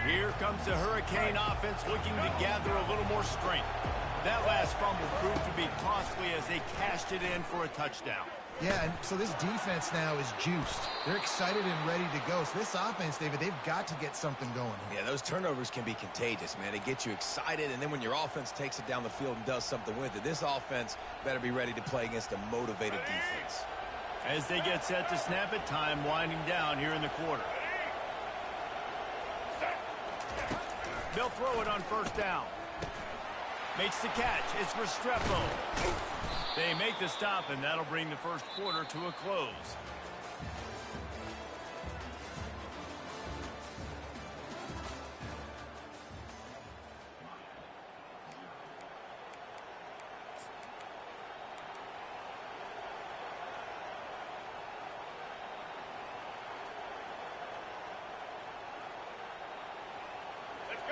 Here comes the Hurricane offense looking to gather a little more strength. That last fumble proved to be costly as they cashed it in for a touchdown. Yeah, and so this defense now is juiced. They're excited and ready to go. So this offense, David, they've got to get something going here. Yeah, those turnovers can be contagious, man. They get you excited, and then when your offense takes it down the field and does something with it, this offense better be ready to play against a motivated defense. As they get set to snap it, time winding down here in the quarter. They'll throw it on first down. Makes the catch. It's Restrepo. They make the stop, and that'll bring the first quarter to a close.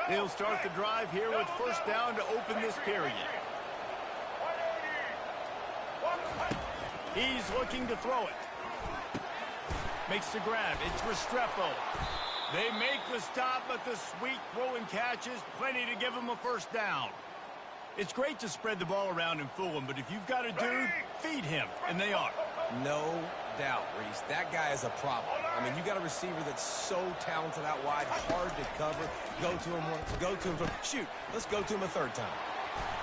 They'll start the drive here with first down to open this period. He's looking to throw it. Makes the grab. It's Restrepo. They make the stop, but the sweet throw and catch is plenty to give him a first down. It's great to spread the ball around and fool him, but if you've got a dude, feed him, and they are. No doubt, Reese. That guy is a problem. I mean, you got a receiver that's so talented out wide, hard to cover. Go to him once, go to him twice. Shoot, let's go to him a third time.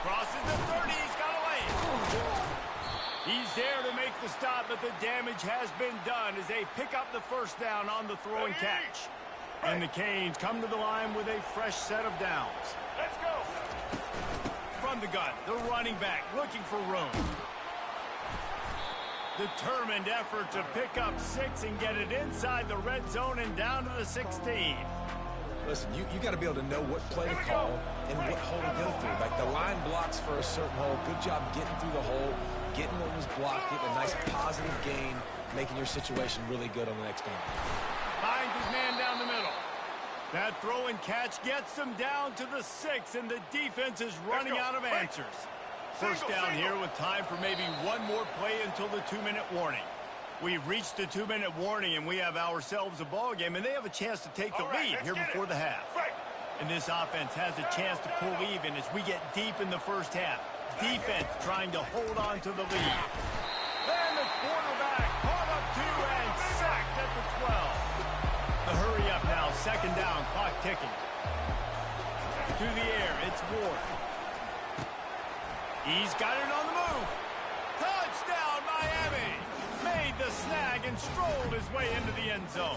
Crosses the 30, he's got away. He's there to make the stop, but the damage has been done as they pick up the first down on the throw and catch. And the Canes come to the line with a fresh set of downs. Let's go. From the gun, the running back looking for room. Determined effort to pick up 6 and get it inside the red zone and down to the 16. Listen, you got to be able to know what play to call and what hole to go through. Like the line blocks for a certain hole. Good job getting through the hole, getting what was blocked, getting a nice positive gain, making your situation really good on the next down. Finds his man down the middle. That throw and catch gets them down to the 6, and the defense is running out of answers. First down here with time for maybe one more play until the 2-minute warning. We've reached the 2-minute warning, and we have ourselves a ball game, and they have a chance to take the lead here before the half. And this offense has a chance to pull even as we get deep in the first half. Defense trying to hold on to the lead. And the quarterback caught up 2 and sacked at the 12. The hurry up now, second down, clock ticking. To the air, it's Ward. He's got it on the move. Touchdown, Miami! Made the snag and strolled his way into the end zone.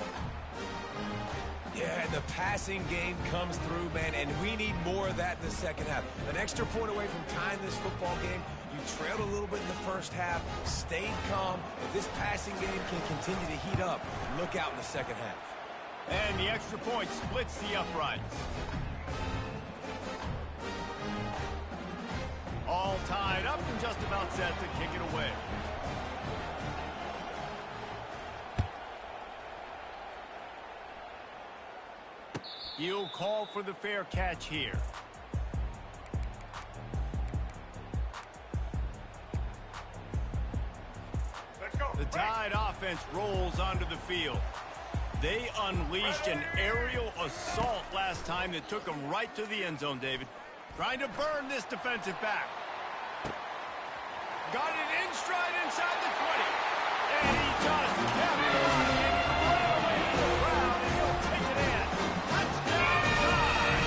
Yeah, the passing game comes through, man, and we need more of that in the second half. An extra point away from tying this football game. You trailed a little bit in the first half, stayed calm. If this passing game can continue to heat up, look out in the second half. And the extra point splits the uprights. All tied up and just about set to kick it away. He'll call for the fair catch here. Let's go. The Tide offense rolls onto the field. They unleashed an aerial assault last time that took them right to the end zone, David. Trying to burn this defensive back. Got it in stride inside the 20. And he just kept running and he ran away to the ground and he'll take it in. Touchdown Tide!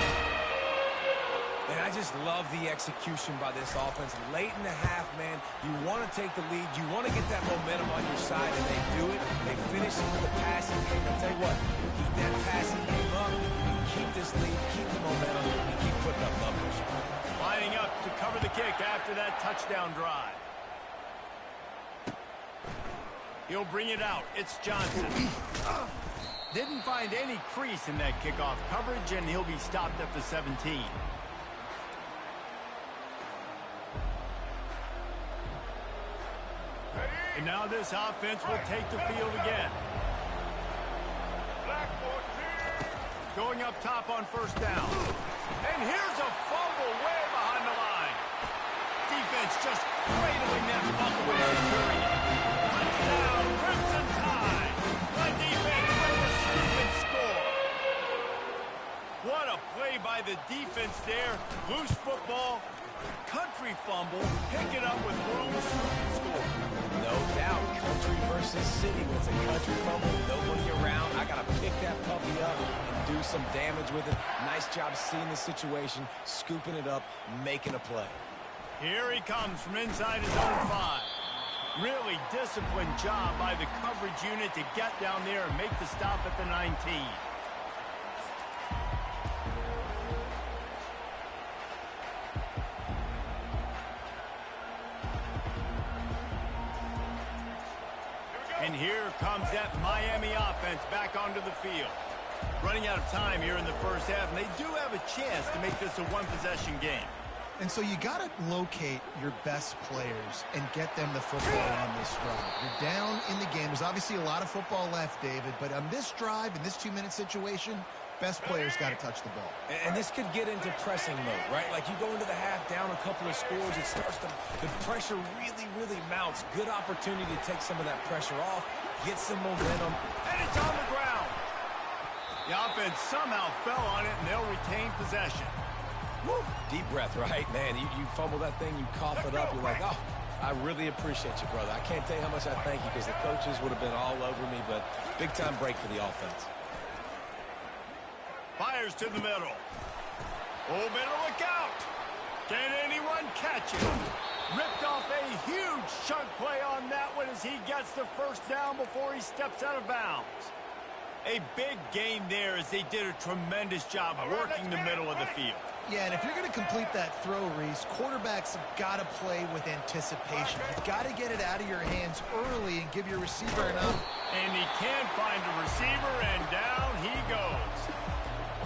And I just love the execution by this offense. Late in the half, man, you want to take the lead. You want to get that momentum on your side, and they do it. They finish it with the passing game. I'll tell you what, keep that passing game up. Keep this lead, keep the momentum, and keep putting up numbers. Lining up to cover the kick after that touchdown drive. He'll bring it out. It's Johnson. Didn't find any crease in that kickoff coverage, and he'll be stopped at the 17. And now this offense will take the field again. Going up top on first down. And here's a fumble way behind the line. Defense just cradling that fumble and securing it. Touchdown, Crimson Tide. The defense with the scoop and score. What a play by the defense there. Loose football, country fumble, pick it up with room, score. No doubt, country versus city. When it's a country fumble, nobody around, I got to pick that puppy up and do some damage with it. Nice job seeing the situation, scooping it up, making a play. Here he comes from inside his own 5. Really disciplined job by the coverage unit to get down there and make the stop at the 19. And here comes that Miami offense back onto the field. Running out of time here in the first half, and they do have a chance to make this a one-possession game. And so you got to locate your best players and get them the football on this drive. You're down in the game. There's obviously a lot of football left, David, but on this drive, in this 2-minute situation, best players got to touch the ball. And this could get into pressing mode, right? Like you go into the half down a couple of scores, it starts to, the pressure really mounts. Good opportunity to take some of that pressure off, get some momentum. And it's on the ground. The offense somehow fell on it, and they'll retain possession. Woo. Deep breath, right? Man, you fumble that thing, you cough it up, you're like, oh, I really appreciate you, brother. I can't tell you how much I thank you because the coaches would have been all over me, but big-time break for the offense. Fires to the middle. Oh, better look out. Can anyone catch it? Ripped off a huge chunk play on that one as he gets the first down before he steps out of bounds. A big gain there as they did a tremendous job working the middle of the field. Yeah, and if you're going to complete that throw, Reese, quarterbacks have got to play with anticipation. You've got to get it out of your hands early and give your receiver enough. And he can't find a receiver, and down he goes.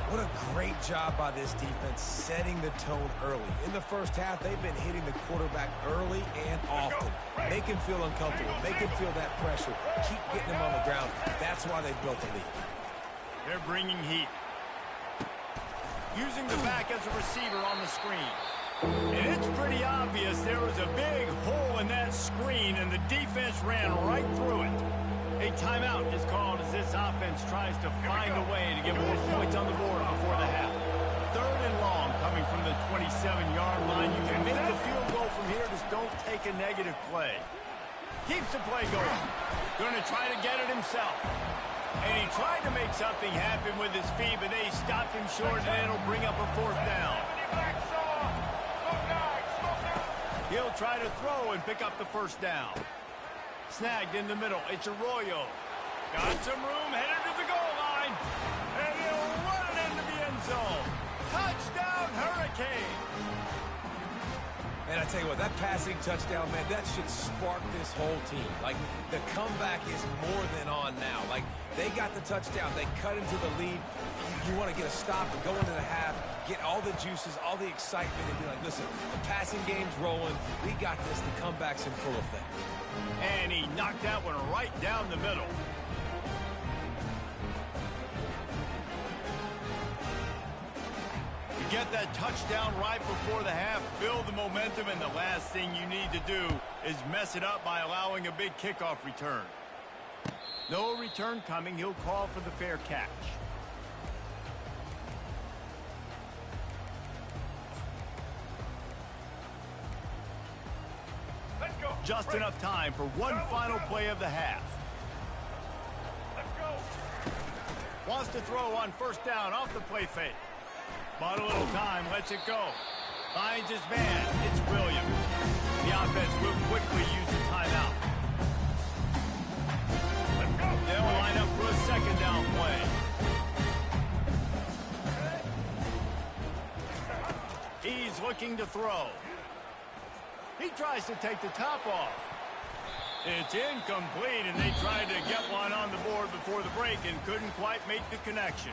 What a great job by this defense setting the tone early. In the first half, they've been hitting the quarterback early and often. Make him feel uncomfortable. Make him feel that pressure. Keep getting him on the ground. That's why they've built the lead. They're bringing heat. Using the back as a receiver on the screen. And it's pretty obvious there was a big hole in that screen, and the defense ran right through it. A timeout is called as this offense tries to find a way to get more points on the board before the half. 3rd and long coming from the 27-yard line. You can make the field goal from here, just don't take a negative play. Keeps the play going. Going to try to get it himself. And he tried to make something happen with his feet, but they stopped him short, and it'll bring up a 4th down. He'll try to throw and pick up the 1st down. Snagged in the middle. It's Arroyo. Got some room, headed to the goal line. And he'll run it into the end zone. Touchdown, Hurricane. And I tell you what, that passing touchdown, man, that should spark this whole team. Like, the comeback is more than on now. Like, they got the touchdown. They cut into the lead. You want to get a stop and go into the half, get all the juices, all the excitement, and be like, listen, the passing game's rolling. We got this. The comeback's in full effect. And he knocked that one right down the middle. To get that touchdown right before the half, build the momentum, and the last thing you need to do is mess it up by allowing a big kickoff return. No return coming. He'll call for the fair catch. Just enough time for one final play of the half. Wants to throw on 1st down off the play fake. Bought a little time, lets it go. Finds his man. It's Williams. The offense will quickly use the timeout. They'll line up for a 2nd down play. He's looking to throw. He tries to take the top off. It's incomplete, and they tried to get one on the board before the break and couldn't quite make the connection.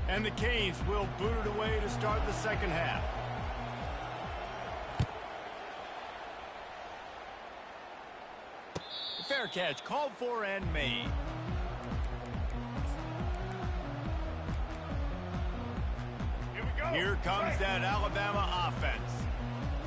And the Canes will boot it away to start the 2nd half. The fair catch called for and made. Here comes that Alabama offense.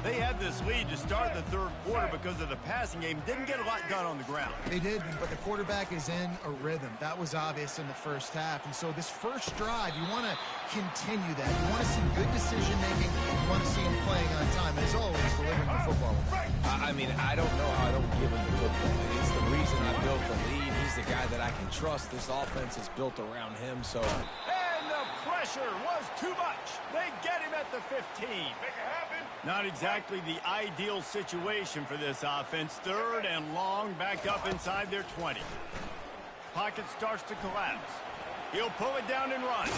They had this lead to start the 3rd quarter because of the passing game. Didn't get a lot done on the ground. They did, but the quarterback is in a rhythm. That was obvious in the first half. And so this first drive, you want to continue that. You want to see good decision-making. You want to see him playing on time. And as always, delivering the football. I mean, I don't know how I don't give him the football. It's the reason I built the lead. He's the guy that I can trust. This offense is built around him, so... Pressure was too much. They get him at the 15. Make it happen. Not exactly the ideal situation for this offense. 3rd and long, backed up inside their 20. Pocket starts to collapse. He'll pull it down and run.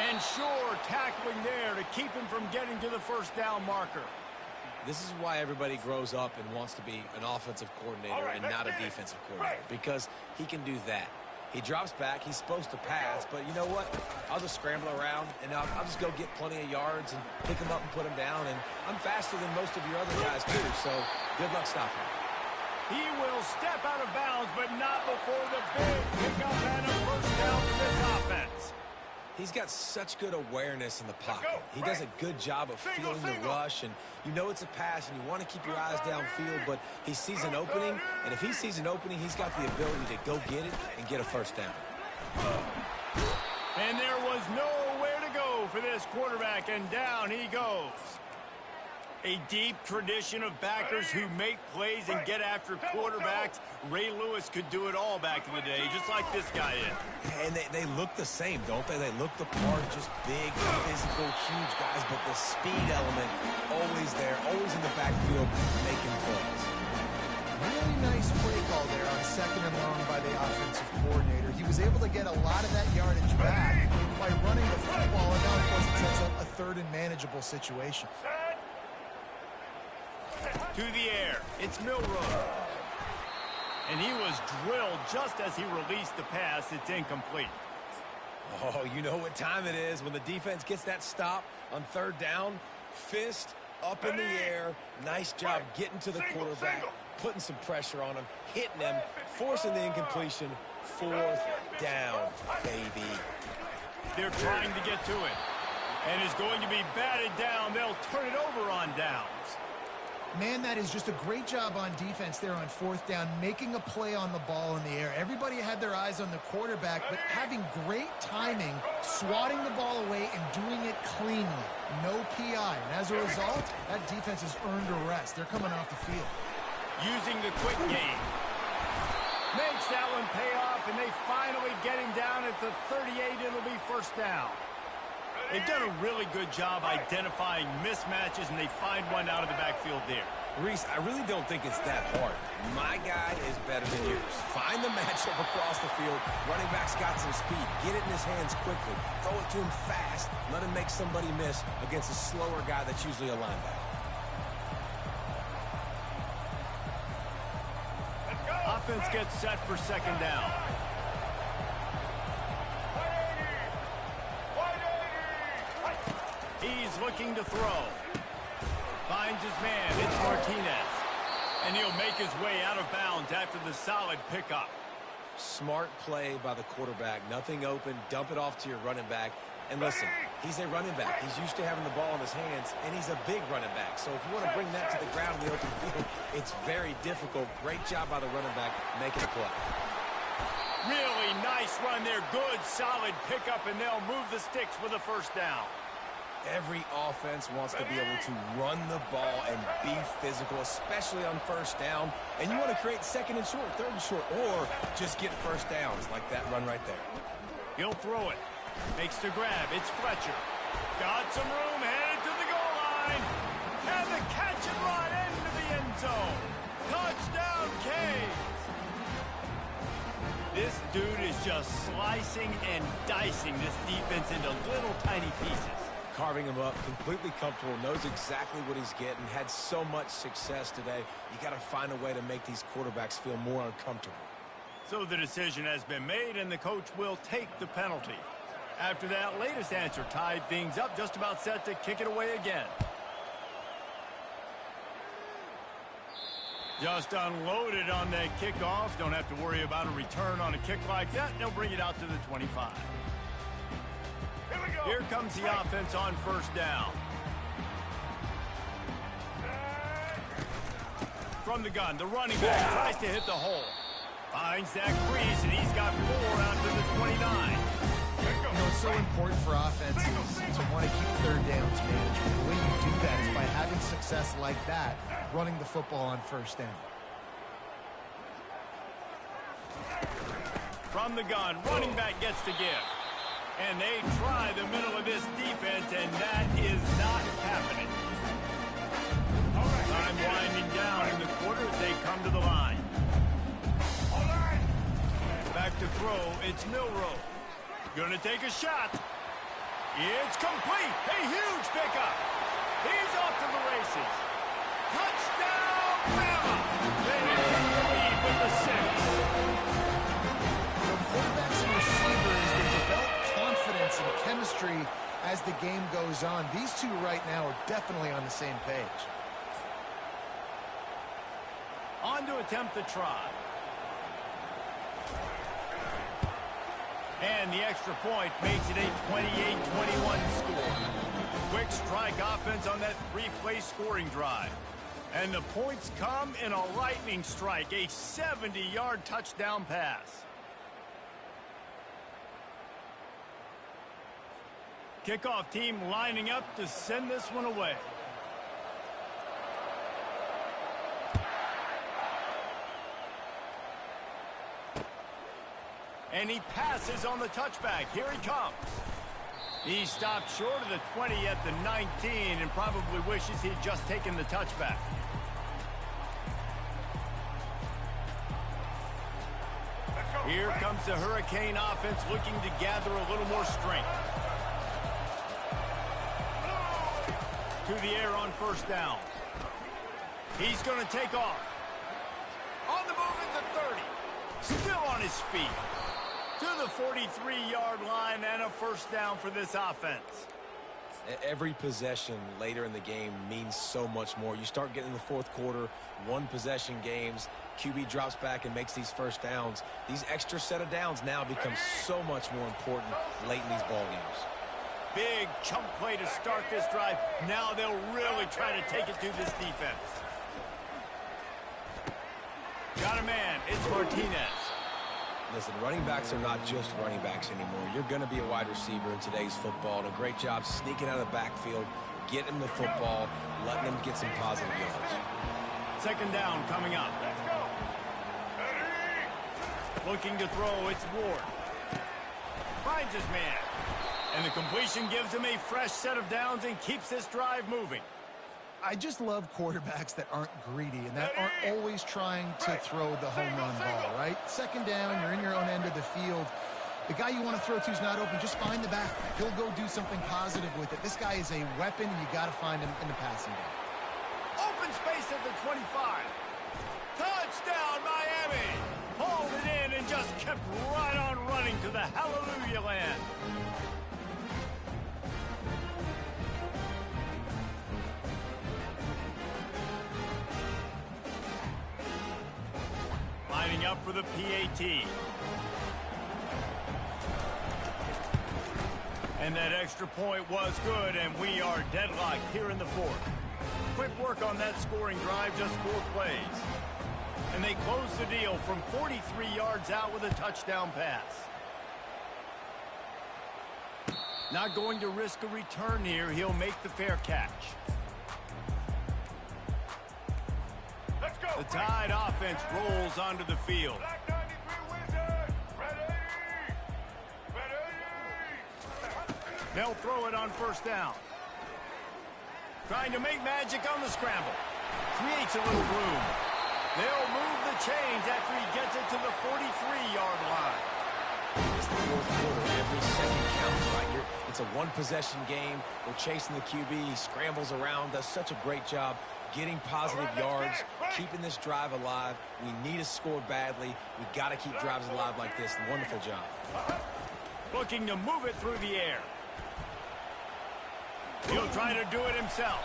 And sure, tackling there to keep him from getting to the 1st down marker. This is why everybody grows up and wants to be an offensive coordinator and not a defensive coordinator, because he can do that. He drops back. He's supposed to pass, but you know what? I'll just scramble around, and I'll just go get plenty of yards and pick him up and put him down. And I'm faster than most of your other guys, too, so good luck stopping him. He will step out of bounds, but not before the big pickup and a 1st down for this offense. He's got such good awareness in the pocket. He does a good job of feeling the rush, and you know it's a pass, and you want to keep your eyes downfield, but he sees an opening, and if he sees an opening, he's got the ability to go get it and get a 1st down. And there was nowhere to go for this quarterback, and down he goes. A deep tradition of backers who make plays and get after quarterbacks. Ray Lewis could do it all back in the day, just like this guy is. And they look the same, don't they? They look the part, just big, physical, huge guys, but the speed element always there, always in the backfield making plays. Really nice play call there on 2nd and long by the offensive coordinator. He was able to get a lot of that yardage back by running the football, and now, of course, it sets up a 3rd and manageable situation. To the air, it's Milroe. And he was drilled just as he released the pass. It's incomplete. Oh, you know what time it is when the defense gets that stop on 3rd down. Fist up in the air. Nice job getting to the quarterback, putting some pressure on him, hitting him, forcing the incompletion. 4th down, baby. They're trying to get to it. And is going to be batted down. They'll turn it over on downs. Man, that is just a great job on defense there on 4th down, making a play on the ball in the air. Everybody had their eyes on the quarterback, but having great timing, swatting the ball away, and doing it cleanly. No PI. And as a result, that defense has earned a rest. They're coming off the field. Using the quick game. Makes that one pay off, and they finally get him down at the 38. It'll be 1st down. They've done a really good job identifying mismatches, and they find one out of the backfield there. Reese, I really don't think it's that hard. My guy is better than yours. Find the matchup across the field. Running back's got some speed. Get it in his hands quickly. Throw it to him fast. Let him make somebody miss against a slower guy that's usually a linebacker. Offense gets set for 2nd down. He's looking to throw. Finds his man. It's Martinez. And he'll make his way out of bounds after the solid pickup. Smart play by the quarterback. Nothing open. Dump it off to your running back. And listen, he's a running back. He's used to having the ball in his hands, and he's a big running back. So if you want to bring that to the ground in the open field, it's very difficult. Great job by the running back making a play. Really nice run there. Good, solid pickup, and they'll move the sticks with a 1st down. Every offense wants to be able to run the ball and be physical, especially on 1st down. And you want to create 2nd and short, 3rd and short, or just get 1st downs like that run right there. He'll throw it. Makes the grab. It's Fletcher. Got some room, headed to the goal line. And the catch and run into the end zone. Touchdown, Canes. This dude is just slicing and dicing this defense into little tiny pieces. Carving him up, completely comfortable, knows exactly what he's getting, had so much success today. You got to find a way to make these quarterbacks feel more uncomfortable. So the decision has been made, and the coach will take the penalty. After that latest answer tied things up, just about set to kick it away again. Just unloaded on that kickoff. Don't have to worry about a return on a kick like that. They'll bring it out to the 25. Here comes the offense on 1st down. From the gun, the running back tries to hit the hole. Finds that crease, and he's got 4 out to the 29. You know, it's so important for offenses to want to keep 3rd downs manageable. The way you do that is by having success like that, running the football on 1st down. From the gun, running back gets to give. And they try the middle of this defense, and that is not happening. Time winding down in the quarter as they come to the line. Back to throw, it's Milroe. Gonna take a shot. It's complete. A huge pickup. He's off to the races. Touchdown, Bama! They take the lead with the 6. The quarterbacks and receivers, they develop confidence and chemistry as the game goes on. These two right now are definitely on the same page. On to attempt the try. And the extra point makes it a 28-21 score. Quick strike offense on that 3-play scoring drive. And the points come in a lightning strike, a 70-yard touchdown pass. Kickoff team lining up to send this one away. And he passes on the touchback. Here he comes. He stopped short of the 20 at the 19 and probably wishes he'd just taken the touchback. Here comes the Hurricane offense looking to gather a little more strength. To the air on first down. He's going to take off. On the move at the 30. Still on his feet. To the 43-yard line and a first down for this offense. Every possession later in the game means so much more. You start getting in the fourth quarter, one-possession games, QB drops back and makes these first downs. These extra set of downs now become so much more important late in these ball games. Big chunk play to start this drive. Now they'll really try to take it to this defense. Got a man. It's Martinez. Listen, running backs are not just running backs anymore. You're going to be a wide receiver in today's football. And a great job sneaking out of the backfield, getting the football, letting them get some positive yards. Second down coming up. Looking to throw, it's Ward. Finds his man. And the completion gives him a fresh set of downs and keeps this drive moving. I just love quarterbacks that aren't greedy and that aren't always trying to throw the home run ball, right? Second down, you're in your own end of the field. The guy you want to throw to is not open. Just find the back. He'll go do something positive with it. This guy is a weapon, and you got to find him in the passing game. Open space at the 25. Touchdown, Miami. Pulled it in and just kept right on running to the hallelujah land. Lining up for the PAT. And that extra point was good, and we are deadlocked here in the fourth. Quick work on that scoring drive, just 4 plays. And they close the deal from 43 yards out with a touchdown pass. Not going to risk a return here. He'll make the fair catch. The Tide offense rolls onto the field. They'll throw it on first down. Trying to make magic on the scramble. Creates a little room. They'll move the chains after he gets it to the 43-yard line. It's the fourth quarter. Every second counts, right? It's a one-possession game. We're chasing the QB. He scrambles around, does such a great job getting positive yards, keeping this drive alive. We need to score badly. We've got to keep drives alive like this. Wonderful job. Looking to move it through the air. He'll try to do it himself.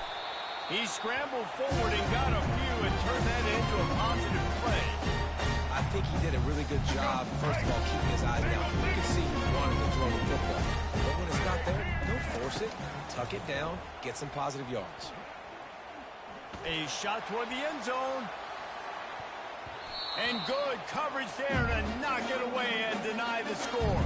He scrambled forward and got a few and turned that into a positive play. I think he did a really good job, first of all, keeping his eyes down. You can see he wanted to throw the football. But when it's not there, don't force it. Tuck it down, get some positive yards. A shot toward the end zone. And good coverage there to knock it away and deny the score.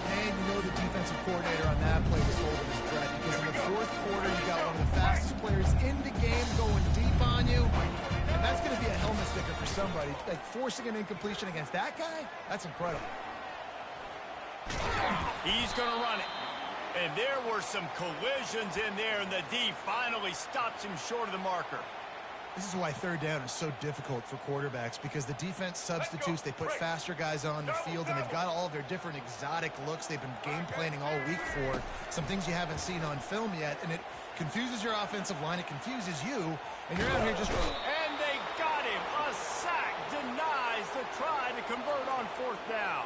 And you know the defensive coordinator on that play was holding his breath because in the fourth quarter, you got one of the fastest players in the game going deep on you. And that's going to be a helmet sticker for somebody. Like forcing an incompletion against that guy, that's incredible. He's going to run it. And there were some collisions in there, and the D finally stops him short of the marker. This is why third down is so difficult for quarterbacks because the defense substitutes. They put faster guys on the field, and they've got all their different exotic looks they've been game planning all week for, some things you haven't seen on film yet, and it confuses your offensive line. It confuses you, and you're out here just... And they got him. A sack denies the try to convert on fourth down.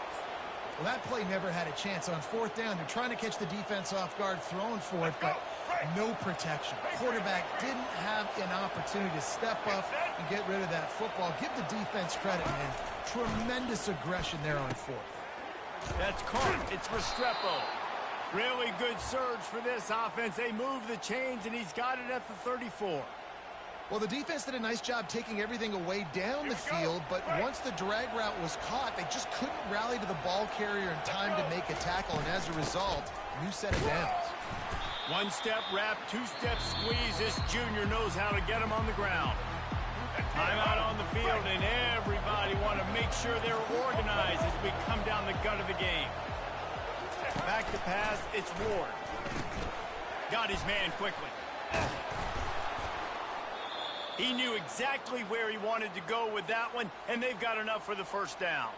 Well, that play never had a chance. On fourth down, they're trying to catch the defense off guard, throwing for it, but no protection. Quarterback didn't have an opportunity to step up and get rid of that football. Give the defense credit, man. Tremendous aggression there on fourth. That's caught. It's Restrepo. Really good surge for this offense. They move the chains, and he's got it at the 34. Well, the defense did a nice job taking everything away down the field, but once the drag route was caught, they just couldn't rally to the ball carrier in time to make a tackle, and as a result, new set of downs. One-step wrap, two-step squeeze. This junior knows how to get him on the ground. Timeout on the field, and everybody want to make sure they're organized as we come down the gut of the game. Back to pass, it's Ward. Got his man quickly. He knew exactly where he wanted to go with that one, and they've got enough for the first down.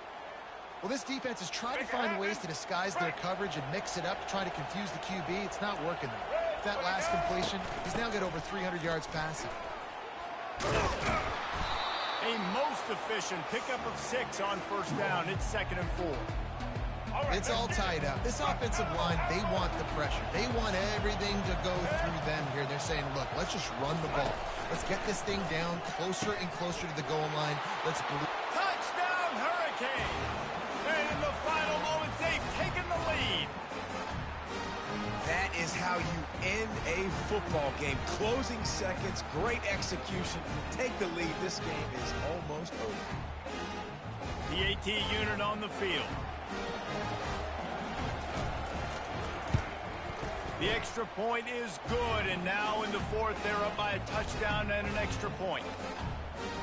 Well, this defense is trying to find ways to disguise their coverage and mix it up to try to confuse the QB. It's not working, though. With that last completion, he's now got over 300 yards passing. A most efficient pickup of 6 on first down. It's 2nd and 4. It's all tied up. This offensive line, they want the pressure. They want everything to go through them here. They're saying, look, let's just run the ball. Let's get this thing down closer and closer to the goal line. Let's touchdown, Hurricane! And in the final moments, they've taken the lead. That is how you end a football game. Closing seconds, great execution. Take the lead. This game is almost over. The AT unit on the field. The extra point is good, and now in the 4th, they're up by a touchdown and an extra point.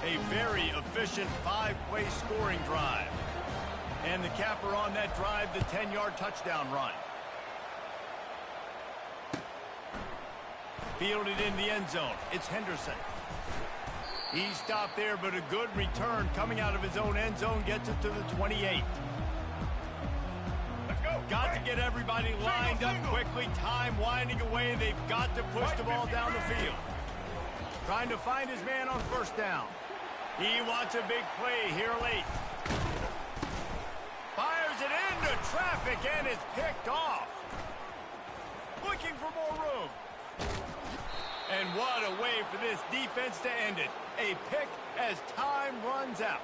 A very efficient 5-play scoring drive. And the capper on that drive, the 10-yard touchdown run. Fielded in the end zone. It's Henderson. He stopped there, but a good return coming out of his own end zone gets it to the 28. Got to get everybody lined up quickly. Time winding away. They've got to push the ball down the field. Trying to find his man on first down. He wants a big play here late. Fires it into traffic and is picked off. Looking for more room. And what a way for this defense to end it. A pick as time runs out.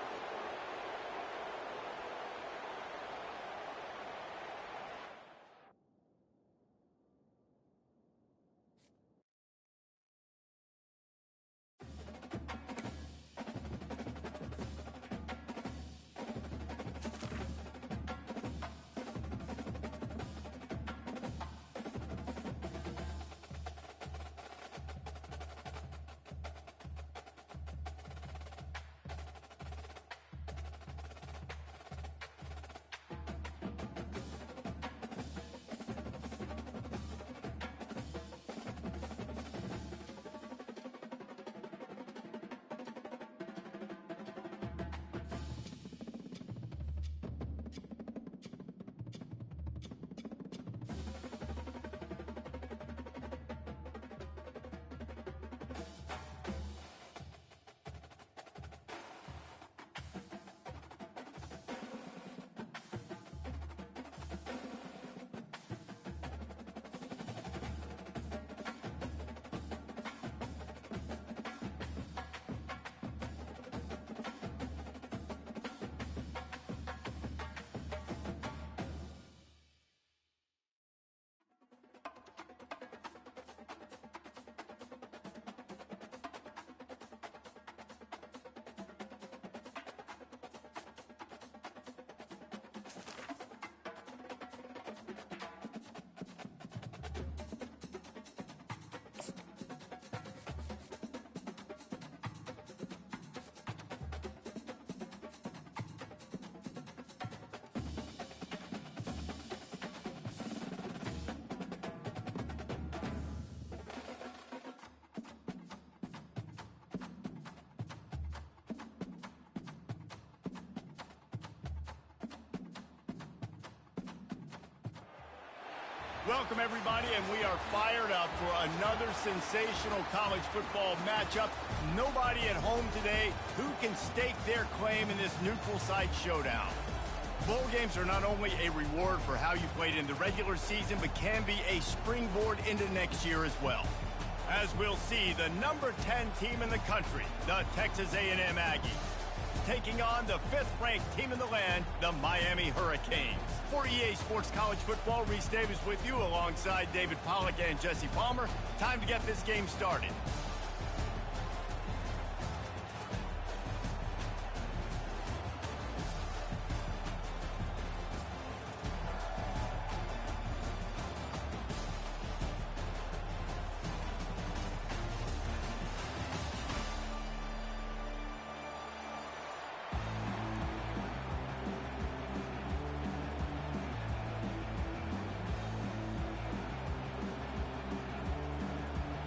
Welcome, everybody, and we are fired up for another sensational college football matchup. Nobody at home today who can stake their claim in this neutral site showdown. Bowl games are not only a reward for how you played in the regular season, but can be a springboard into next year as well. As we'll see, the number 10 team in the country, the Texas A&M Aggies, taking on the 5th-ranked team in the land, the Miami Hurricanes. For EA Sports College Football, Reese Davis with you alongside David Pollack and Jesse Palmer. Time to get this game started.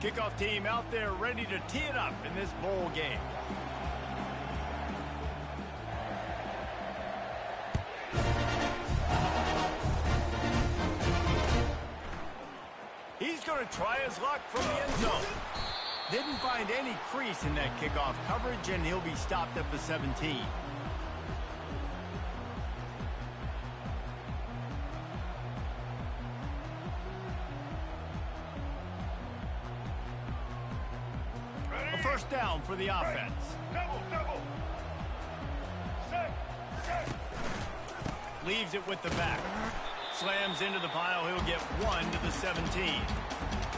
Kickoff team out there ready to tee it up in this bowl game. He's going to try his luck from the end zone. Didn't find any crease in that kickoff coverage, and he'll be stopped at the 17. A first down for the offense. Double. Set. Leaves it with the back. Slams into the pile. He'll get 1 to the 17.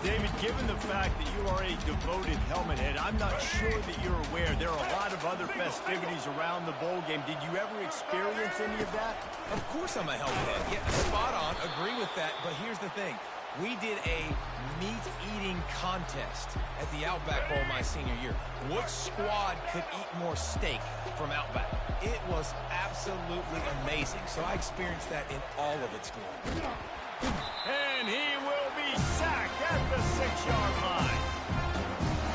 David, given the fact that you are a devoted helmet head, I'm not sure that you're aware there are a lot of other festivities around the bowl game. Did you ever experience any of that? Of course I'm a helmet head. Yeah, spot on. Agree with that. But here's the thing. We did a meat-eating contest at the Outback Bowl my senior year. Which squad could eat more steak from Outback? It was absolutely amazing. So I experienced that in all of its glory. And he will be sacked at the 6-yard line.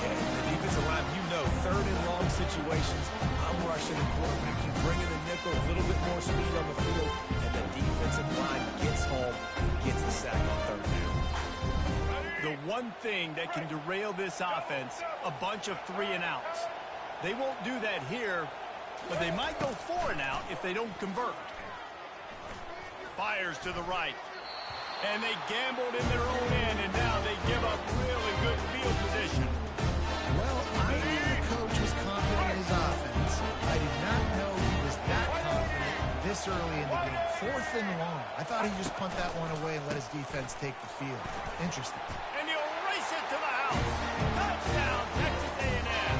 And the defensive line, you know, third and long situations, I'm rushing the quarterback. You bring in the nickel, a little bit more speed on the field, and the defensive line gets home and gets the sack on third down. The one thing that can derail this offense, a bunch of 3-and-outs. They won't do that here, but they might go 4-and-out if they don't convert. Fires to the right. And they gambled in their own end, and now they give up really good field position. Well, I knew the coach was confident in his offense. I did not know he was that confident this early in the game. 4th and long. I thought he'd just punt that one away and let his defense take the field. Interesting. And he'll race it to the house. Touchdown, Texas A&M.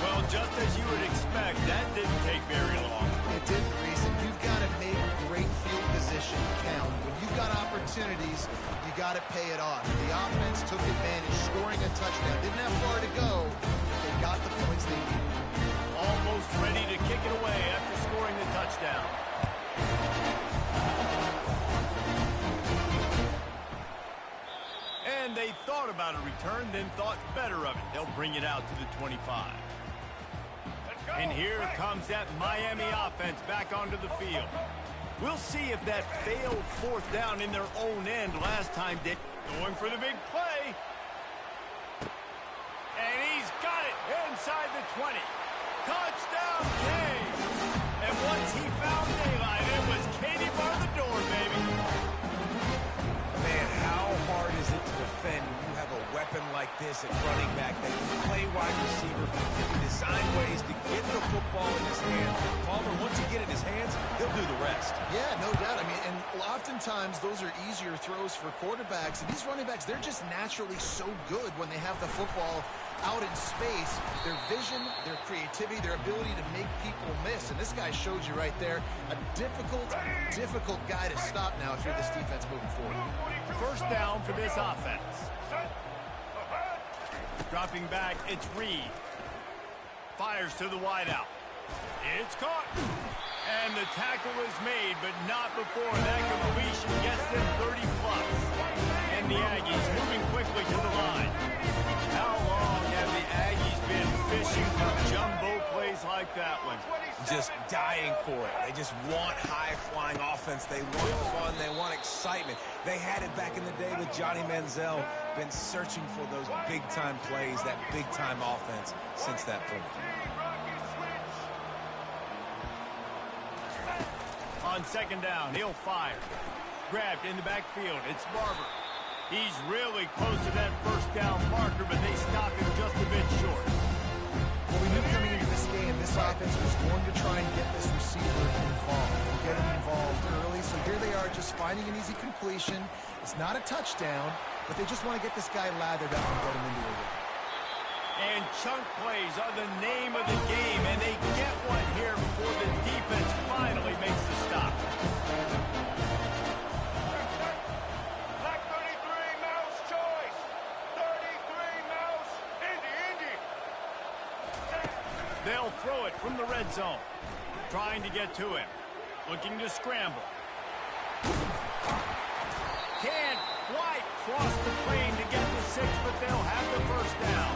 Well, just as you would expect, that didn't take very long. It didn't, Reese. You've got to make great field position count. When you've got opportunities, you got to pay it off. The offense took advantage, scoring a touchdown. Didn't have far to go. They got the points they needed. Almost ready to kick it away after scoring the touchdown. And they thought about a return, then thought better of it. They'll bring it out to the 25. And here comes that Miami offense back onto the field. We'll see if that failed 4th down in their own end last time did. Going for the big play. And he's got it inside the 20. Touchdown, Kane. And once he found daylight, it was Katie bar the door, baby. Man, how hard is it to defend when you have a weapon like this at running back that can play wide receiver, can design ways to get the football in his hand. Palmer, once you get it in his hands, he'll do the rest. Yeah, no doubt. I mean, and oftentimes those are easier throws for quarterbacks. And these running backs, they're just naturally so good when they have the football out in space. Their vision, their creativity, their ability to make people miss. And this guy showed you right there, a difficult guy to stop now if you're this defense moving forward. First down for this offense. Dropping back, it's Reed. Fires to the wideout. It's caught. And the tackle is made, but not before that completion gets them 30-plus. And the Aggies moving quickly to the line. How long have the Aggies been fishing for jumbo plays like that one? Just dying for it. They just want high-flying offense. They want fun. They want excitement. They had it back in the day with Johnny Manziel. Been searching for those big-time plays, that big-time offense since that point. On 2nd down, he'll fire. Grabbed in the backfield. It's Barber. He's really close to that first down marker, but they stop him just a bit short. Well, we knew coming into this game, this offense was going to try and get this receiver involved. Get him involved early, so here they are just finding an easy completion. It's not a touchdown, but they just want to get this guy lathered up and get him into a rhythm. And chunk plays are the name of the game, and they get one here before the defense finally makes the stop. Black 33, mouse choice. 33, mouse, Indy. They'll throw it from the red zone. Trying to get to him. Looking to scramble. Can't quite cross the plane to get the but they'll have the first down.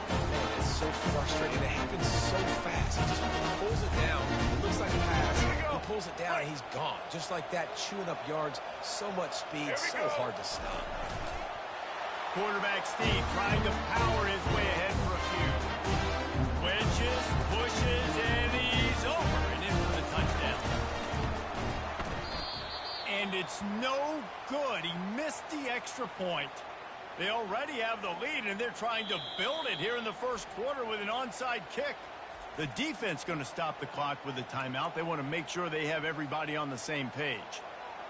Man, it's so frustrating. It happens so fast. He just pulls it down. It looks like a pass. He pulls it down, and he's gone. Just like that, chewing up yards. So much speed, so hard to stop. Quarterback Steve trying to power his way ahead for a few. Wedges, pushes, and he's over and in for the touchdown. And it's no good. He missed the extra point. They already have the lead, and they're trying to build it here in the first quarter with an onside kick. The defense going to stop the clock with a timeout. They want to make sure they have everybody on the same page.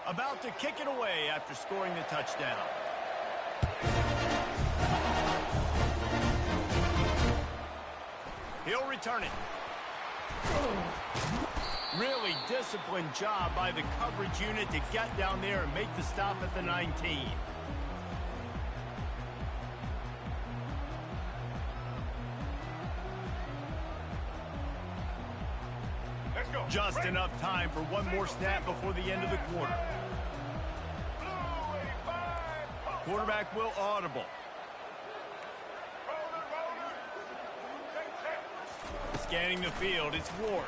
About to kick it away after scoring the touchdown. He'll return it. Really disciplined job by the coverage unit to get down there and make the stop at the 19. Let's go. Just enough time for one more snap before the end of the quarter. Blue 85. Quarterback will audible. Scanning the field, it's Ward.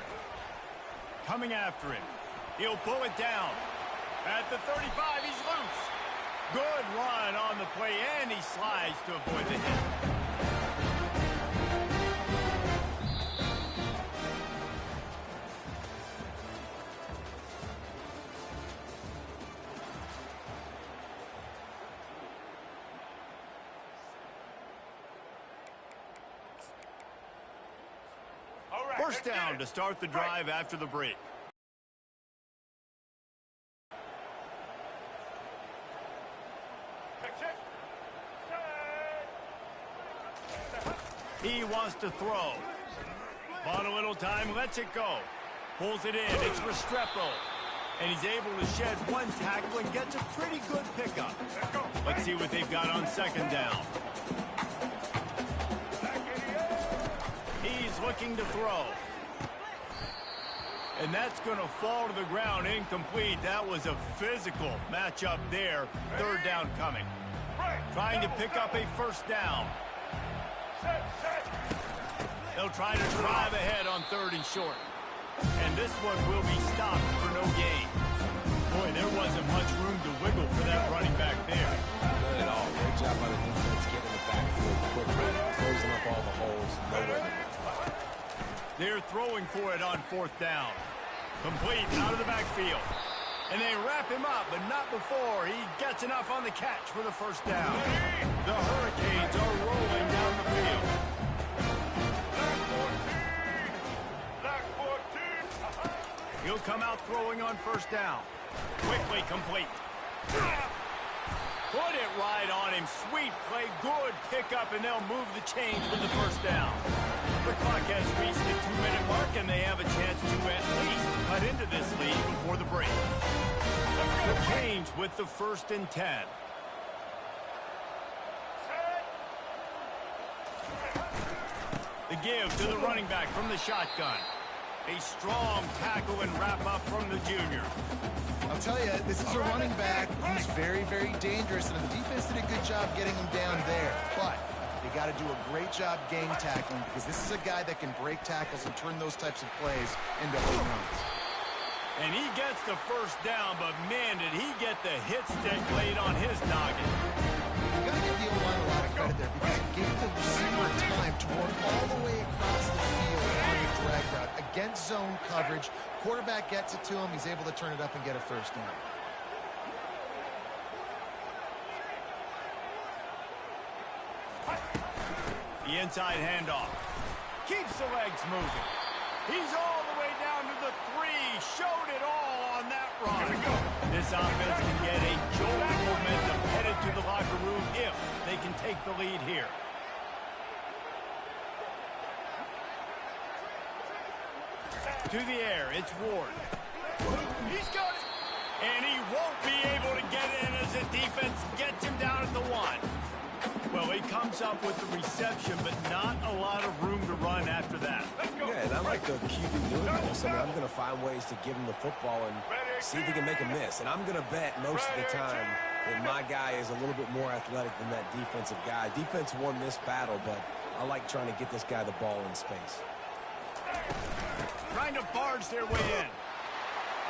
Coming after him. He'll pull it down. At the 35, he's loose. Good run on the play, and he slides to avoid the hit. First down to start the drive after the break. He wants to throw. Bought a little time, lets it go. Pulls it in, it's Restrepo. And he's able to shed one tackle and gets a pretty good pickup. Let's see what they've got on second down. He's looking to throw. And that's going to fall to the ground incomplete. That was a physical matchup there. Third down coming. Trying to pick up a first down. They'll try to drive ahead on third and short. And this one will be stopped for no gain. Boy, there wasn't much room to wiggle for that running back there. Not at all. Great job by the defense getting in the backfield quickly, closing up all the holes. Nowhere to go. They're throwing for it on fourth down. Complete out of the backfield. And they wrap him up, but not before he gets enough on the catch for the first down. The Hurricanes are rolling down the field. Black 14. He'll come out throwing on first down. Quickly complete. Put it right on him. Sweet play. Good pickup, and they'll move the chains with the first down. The clock has reached the 2-minute mark, and they have a chance to at least cut into this lead before the break. The Canes with the 1st and 10. The give to the running back from the shotgun. A strong tackle and wrap-up from the junior. I'll tell you, this is a running back who's very, very dangerous, and the defense did a good job getting him down there. But they got to do a great job game tackling, because this is a guy that can break tackles and turn those types of plays into home runs. And he gets the first down, but man, did he get the hit stick laid on his noggin. You got to give the O-line a lot of credit there, because it gave the receiver time to work all the way across the field on the drag route against zone coverage. Quarterback gets it to him. He's able to turn it up and get a first down. The inside handoff. Keeps the legs moving. He's all the way down to the 3. Showed it all on that run. This offense can get a jolt of momentum headed to the locker room if they can take the lead here. To the air, it's Ward. He's got it. And he won't be able to get in as the defense gets him down at the 1. Well, he comes Picks up with the reception, but not a lot of room to run after that. Yeah, and I like the QB doing this. I mean, I'm going to find ways to give him the football and see if he can make a miss. And I'm going to bet most of the time that my guy is a little bit more athletic than that defensive guy. Defense won this battle, but I like trying to get this guy the ball in space. Trying to barge their way in.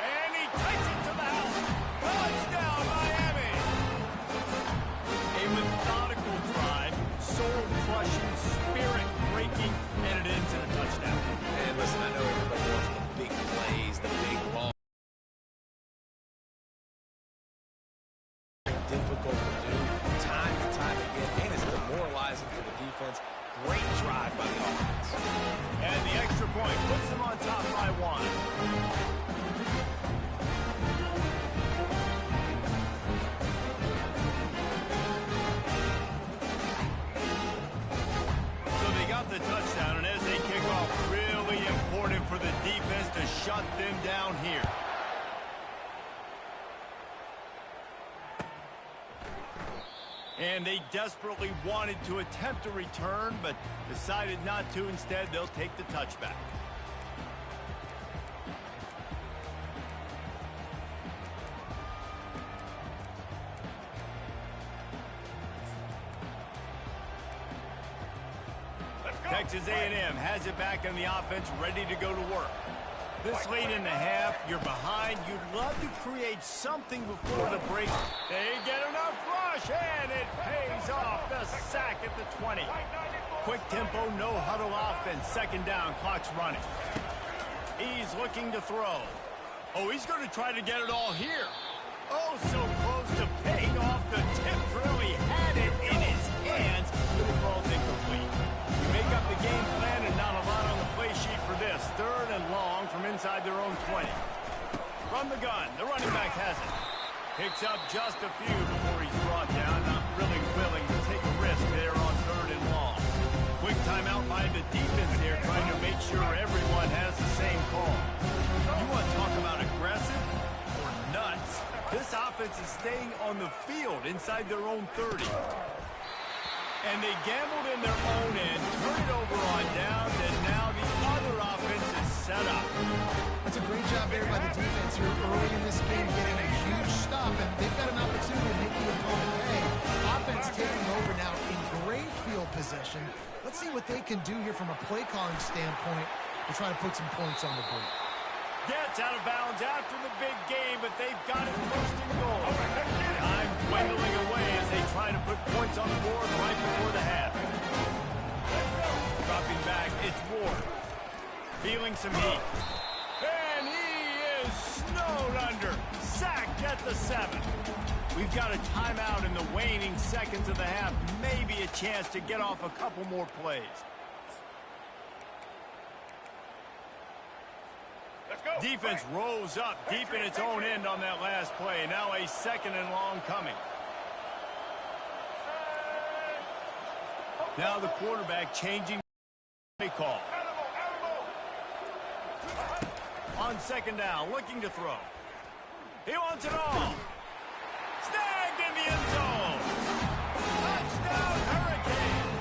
And he takes it to the house. Touchdown, Miami! A methodical drive, soul-crushing, spirit-breaking, and it ends in a touchdown. And listen, I know everybody wants the big plays, the big ball. Difficult to do time and time again, and it's demoralizing for the defense. Great drive by the offense. And the extra point puts them on top by 1. The touchdown, and as they kick off, really important for the defense to shut them down here. And they desperately wanted to attempt a return, but decided not to. Instead, they'll take the touchback. Texas A&M has it back on the offense, ready to go to work. This late in the half, you're behind. You'd love to create something before the break. They get enough rush, and it pays off. The sack at the 20. Quick tempo, no huddle offense. Second down, clock's running. He's looking to throw. Oh, he's going to try to get it all here. Oh, so close to paying off. The tip really had it in his hands, but the ball's incomplete. Make up the game plan and not a lot on the play sheet for this. Third and long from inside their own 20. From the gun, the running back has it. Picks up just a few before he's brought down. Not really willing to take a risk there on third and long. Quick timeout by the defense here, trying to make sure everyone has the same call. You want to talk about aggressive or nuts? This offense is staying on the field inside their own 30. And they gambled in their own end, turn it over on downs, and now the other offense is set up. That's a great job there by the defense here early in this game, getting a huge stop, and they've got an opportunity to make the opponent pay. Offense taking over now in great field possession. Let's see what they can do here from a play calling standpoint to try to put some points on the board. Gets out of bounds after the big game, but they've got it first and goal. Time dwindling away as they try to put points on the board right before the half. Dropping back, it's Ward. Feeling some heat. And he is snowed under. Sacked at the 7. We've got a timeout in the waning seconds of the half. Maybe a chance to get off a couple more plays. Defense rose up deep in its own end on that last play. Now a second and long coming. Now the quarterback changing play call. On second down, looking to throw. He wants it all. Snagged in the end zone. Touchdown, Hurricane.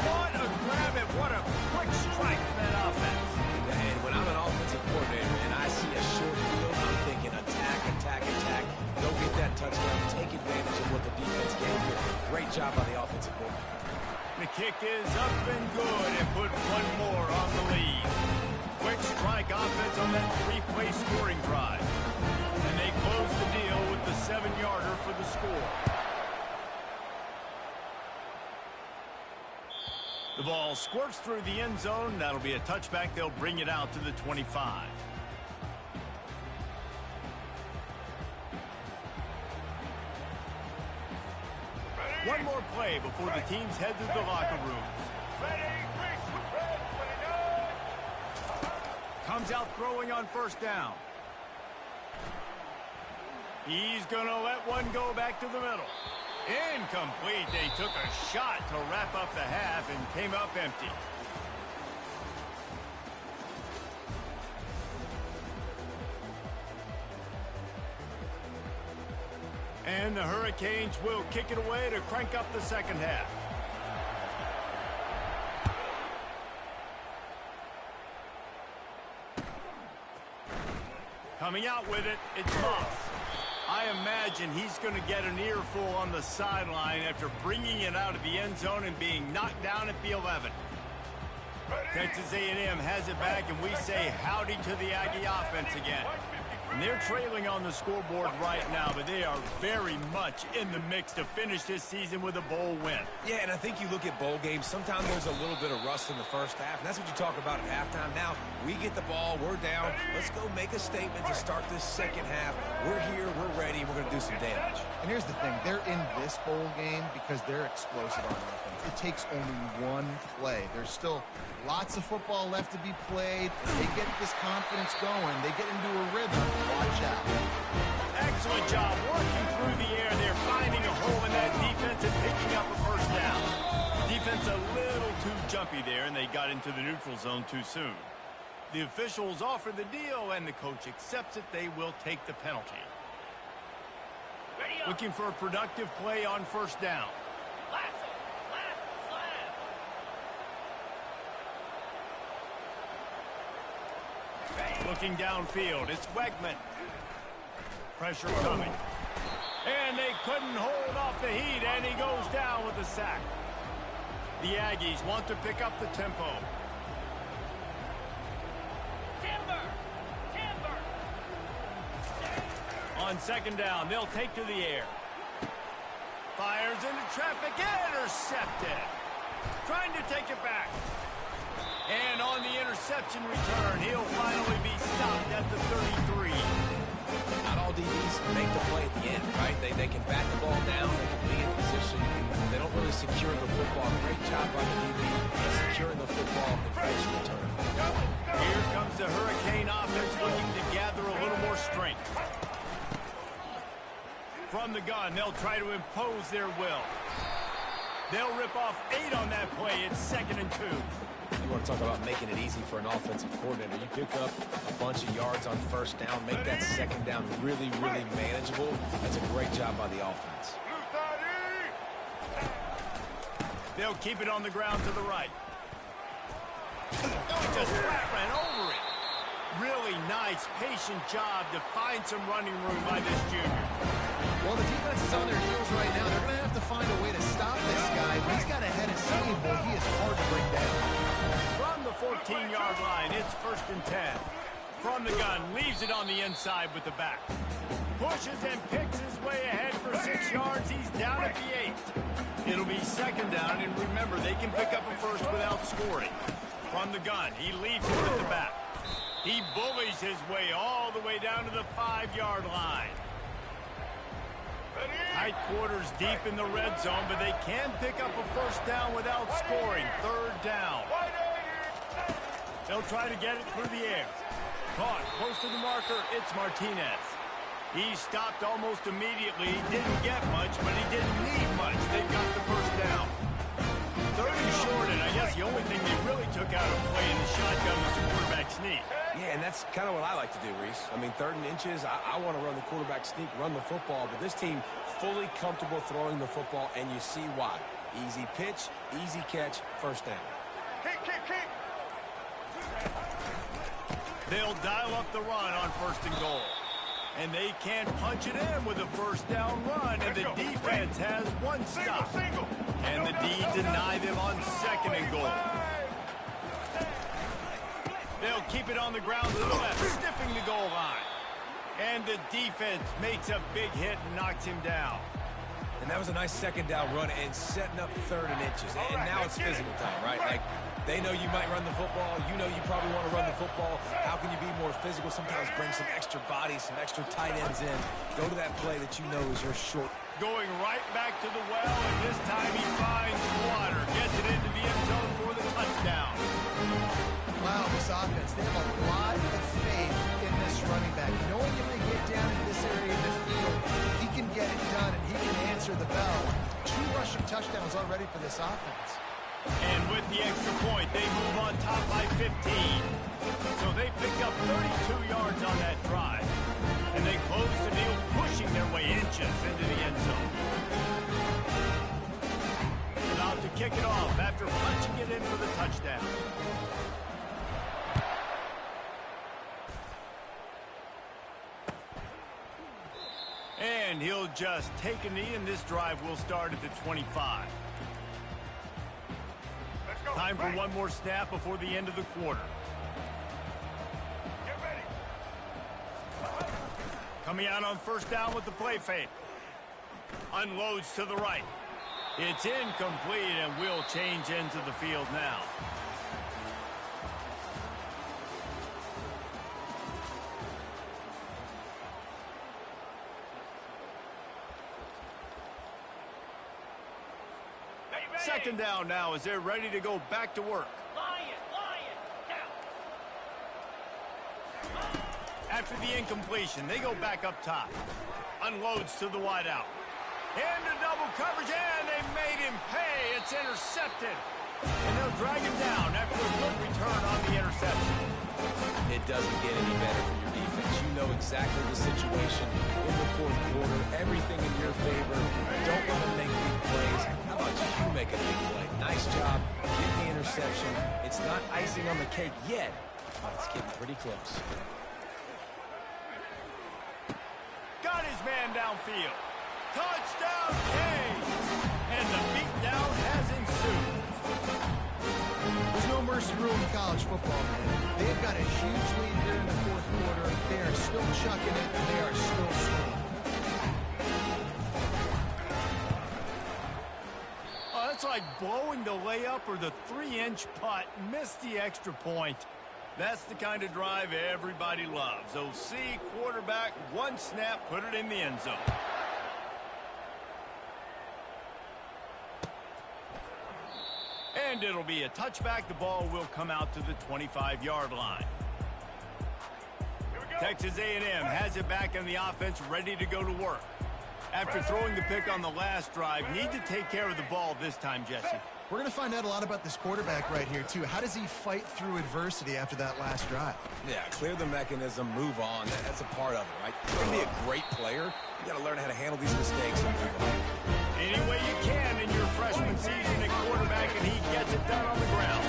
What a grab and what a quick strike from that offense. And when I'm an offensive coordinator and I see a short field, I'm thinking attack, attack, attack. Go get that touchdown. Take advantage of what the defense gave you. Great job by the offensive coordinator. The kick is up and good and put one more on the lead. Quick strike offense on that three-play scoring drive. And they close the deal with the 7-yarder for the score. The ball squirts through the end zone. That'll be a touchback. They'll bring it out to the 25. One more play before the teams head to the locker rooms. Comes out throwing on first down. He's going to let one go back to the middle. Incomplete. They took a shot to wrap up the half and came up empty. And the Hurricanes will kick it away to crank up the second half. Coming out with it, it's Moss. I imagine he's going to get an earful on the sideline after bringing it out of the end zone and being knocked down at the 11. Texas A&M has it back, and we say howdy to the Aggie offense again. And they're trailing on the scoreboard right now, but they are very much in the mix to finish this season with a bowl win. Yeah, and I think you look at bowl games, sometimes there's a little bit of rust in the first half, and that's what you talk about at halftime. Now, we get the ball, we're down. Let's go make a statement to start this second half. We're here, we're ready, we're going to do some damage. And here's the thing, they're in this bowl game because they're explosive on offense. It takes only one play. There's still lots of football left to be played. If they get this confidence going, they get into a rhythm. Watch out. Excellent job working through the air. They're finding a hole in that defense and picking up a first down. Defense a little too jumpy there, and they got into the neutral zone too soon. The officials offer the deal, and the coach accepts it. They will take the penalty. Looking for a productive play on first down. Looking downfield, it's Wegman. Pressure coming. And they couldn't hold off the heat, and he goes down with a sack. The Aggies want to pick up the tempo. Timber! On second down, they'll take to the air. Fires into traffic, intercepted. Trying to take it back. And on the interception return, he'll finally be stopped at the 33. Not all DBs make the play at the end, right? They can bat the ball down, they can be in position. They don't really secure the football. Great job by the DB securing the football and finishing the turn. Here comes the Hurricane offense looking to gather a little more strength. From the gun, they'll try to impose their will. They'll rip off 8 on that play. It's 2nd and 2. You want to talk about making it easy for an offensive coordinator. You pick up a bunch of yards on first down, make that second down really, really manageable. That's a great job by the offense. They'll keep it on the ground to the right. Oh, he just flat ran over it. Really nice, patient job to find some running room by this junior. Well, the defense is on their heels right now. They're going to have to find a way to stop this guy. But he's got a head of steam, but he is hard to bring down. From the 14-yard line, it's 1st and 10. From the gun, leaves it on the inside with the back. Pushes and picks his way ahead for 6 yards. He's down at the 8. It'll be 2nd down, and remember, they can pick up a first without scoring. From the gun, he leaves it with the back. He bullies his way all the way down to the 5-yard line. Tight quarters deep in the red zone, but they can pick up a first down without scoring. 3rd down. They'll try to get it through the air. Caught close to the marker. It's Martinez. He stopped almost immediately. He didn't get much, but he didn't need much. They got the first down. 3rd and short, and I guess the only thing they really took out of playing the shotgun was the quarterback sneak. Yeah, and that's kind of what I like to do, Reese. I mean, 3rd and inches, I want to run the quarterback sneak, run the football, but this team fully comfortable throwing the football, and you see why. Easy pitch, easy catch, first down. Kick. They'll dial up the run on 1st and goal. And they can punch it in with a first down run, and the defense has one stop. And the D deny them on 2nd and goal. They'll keep it on the ground to the left, sniffing the goal line. And the defense makes a big hit and knocks him down. And that was a nice 2nd down run and setting up 3rd and inches. And now it's physical time, right? Like, they know you might run the football. You know you probably want to run the football. How can you be more physical? Sometimes bring some extra bodies, some extra tight ends in. Go to that play that you know is your short. Going right back to the well, and this time he finds water. Gets it into the end zone for the touchdown. Wow, this offense, they have a lot of faith in this running back. Knowing if they get down in this area of the field, he can get it done and he can answer the bell. 2 rushing touchdowns already for this offense. And with the extra point, they move on top by 15. So they picked up 32 yards on that drive. And they close the deal, pushing their way inches into the kick it off after punching it in for the touchdown. And he'll just take a knee, and this drive will start at the 25. Let's go. Time for one more snap before the end of the quarter. Get ready. Coming out on first down with the play fake. Unloads to the right. It's incomplete, and will change ends of the field now. Second down now as they're ready to go back to work. Lion, down. After the incompletion, they go back up top. Unloads to the wideout. Into double coverage, and they made him pay. It's intercepted. And they'll drag him down after a good return on the interception. It doesn't get any better for your defense. You know exactly the situation in the fourth quarter. Everything in your favor. Don't let them make big plays. How about you make a big play? Nice job. Get the interception. It's not icing on the cake yet, but it's getting pretty close. Got his man downfield. Touchdown, Cage! And the beatdown has ensued. There's no mercy rule in college football, man. They've got a huge lead here in the fourth quarter. They are still chucking it, and they are still swinging. Oh, that's like blowing the layup or the 3-inch putt. Missed the extra point. That's the kind of drive everybody loves. OC, quarterback, one snap, put it in the end zone. And it'll be a touchback. The ball will come out to the 25-yard line. Texas A&M has it back in the offense, ready to go to work. After throwing the pick on the last drive, need to take care of the ball this time, Jesse. We're going to find out a lot about this quarterback right here, too. How does he fight through adversity after that last drive? Yeah, clear the mechanism, move on. That's a part of it, right? You're going to be a great player. You got to learn how to handle these mistakes and move on. Any way you can in your freshman season at quarterback, and he gets it done on the ground.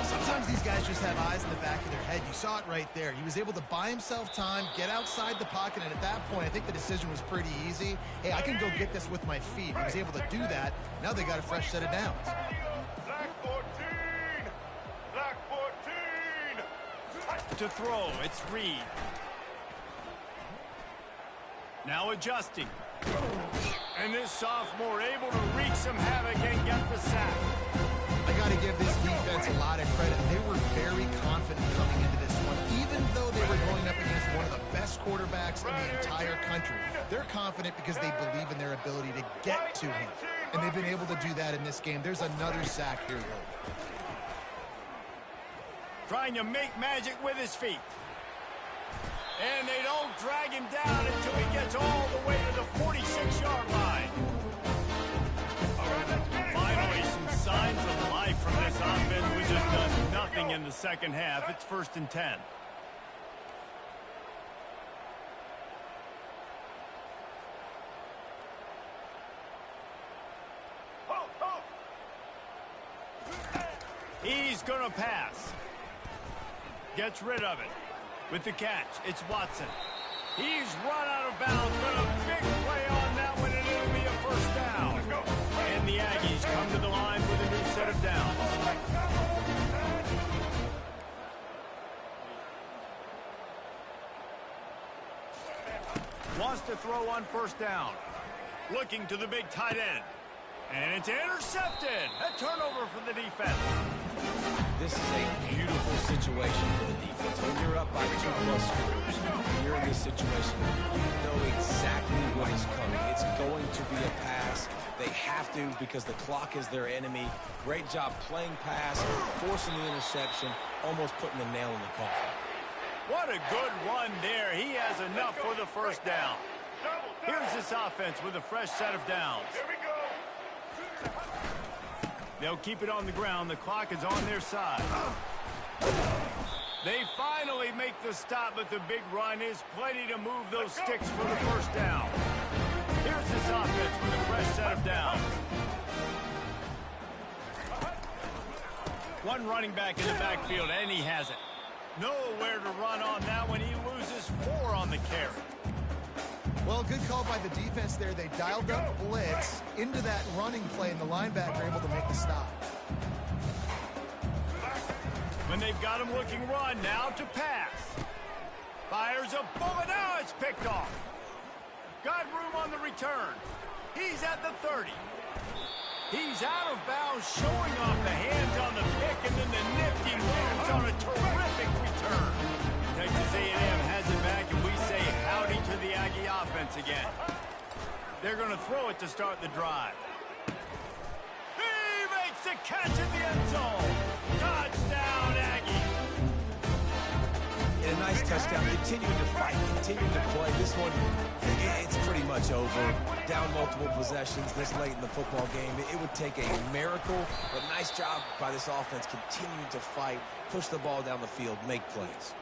Sometimes these guys just have eyes in the back of their head. You saw it right there. He was able to buy himself time, get outside the pocket, and at that point, I think the decision was pretty easy. Hey, I can go get this with my feet. He was able to do that. Now they got a fresh set of downs. Black 14. Black 14. To throw, it's Reed. Now adjusting. And this sophomore able to wreak some havoc and get the sack. I got to give this defense a lot of credit. They were very confident coming into this one. Even though they were going up against one of the best quarterbacks in the entire country, they're confident because they believe in their ability to get to him. And they've been able to do that in this game. There's another sack here, though. Trying to make magic with his feet. And they don't drag him down until he gets all the way to the 46-yard line. Finally, some signs of life from this offense, which has done nothing in the second half. It's 1st and 10. He's going to pass. Gets rid of it. With the catch, it's Watson. He's run out of bounds, but a big play on that one, and it'll be a first down. And the Aggies come to the line with a new set of downs. Wants to throw on first down. Looking to the big tight end. And it's intercepted. A turnover for the defense. This is a beautiful situation for the defense. When you're up by 2+ scores, when you're in this situation, you know exactly what is coming. It's going to be a pass. They have to because the clock is their enemy. Great job playing pass, forcing the interception, almost putting the nail in the coffin. What a good run there. He has enough for the first down. Here's this offense with a fresh set of downs. Here we go. They'll keep it on the ground. The clock is on their side. They finally make the stop, but the big run is plenty to move those sticks for the first down. Here's this offense with a fresh set of downs. One running back in the backfield, and he has it. Nowhere to run on that one. He loses 4 on the carry. Well, good call by the defense there. They dialed up blitz into that running play, and the linebacker able to make the stop. When they've got him looking run, now to pass. Fires a bullet. Now it's picked off. Got room on the return. He's at the 30. He's out of bounds, showing off the hands on the pick, and then the nifty moves on a terrific return. Texas A&M has it back, and we say howdy to the Aggie offense again. They're going to throw it to start the drive. He makes the catch in the end zone. Touchdown, Aggie. And a nice touchdown. Continuing to fight, continuing to play. This one, it's pretty much over. Down multiple possessions this late in the football game. It would take a miracle, but nice job by this offense continuing to fight, push the ball down the field, make plays.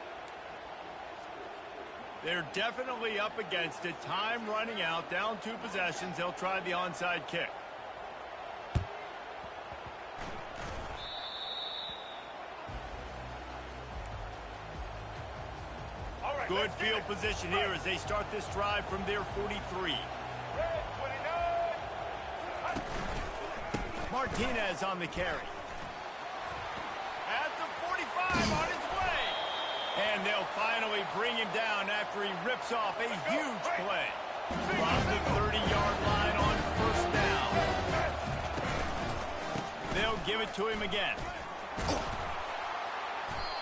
They're definitely up against it. Time running out, down 2 possessions. They'll try the onside kick. Good field position here as they start this drive from their 43. Martinez on the carry. At the 45 on his way. And they'll finally bring him down after he rips off a huge play. From the 30-yard line on first down. They'll give it to him again.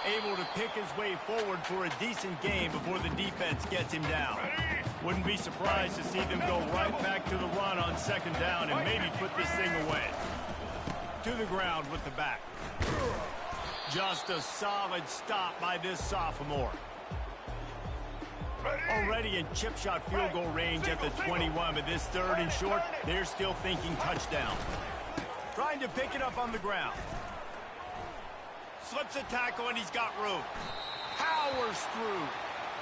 Able to pick his way forward for a decent game before the defense gets him down. Wouldn't be surprised to see them go right back to the run on second down and maybe put this thing away. To the ground with the back. Just a solid stop by this sophomore. Already in chip shot field goal range at the 21, but this 3rd and short, they're still thinking touchdown. Trying to pick it up on the ground. Slips a tackle, and he's got room. Powers through.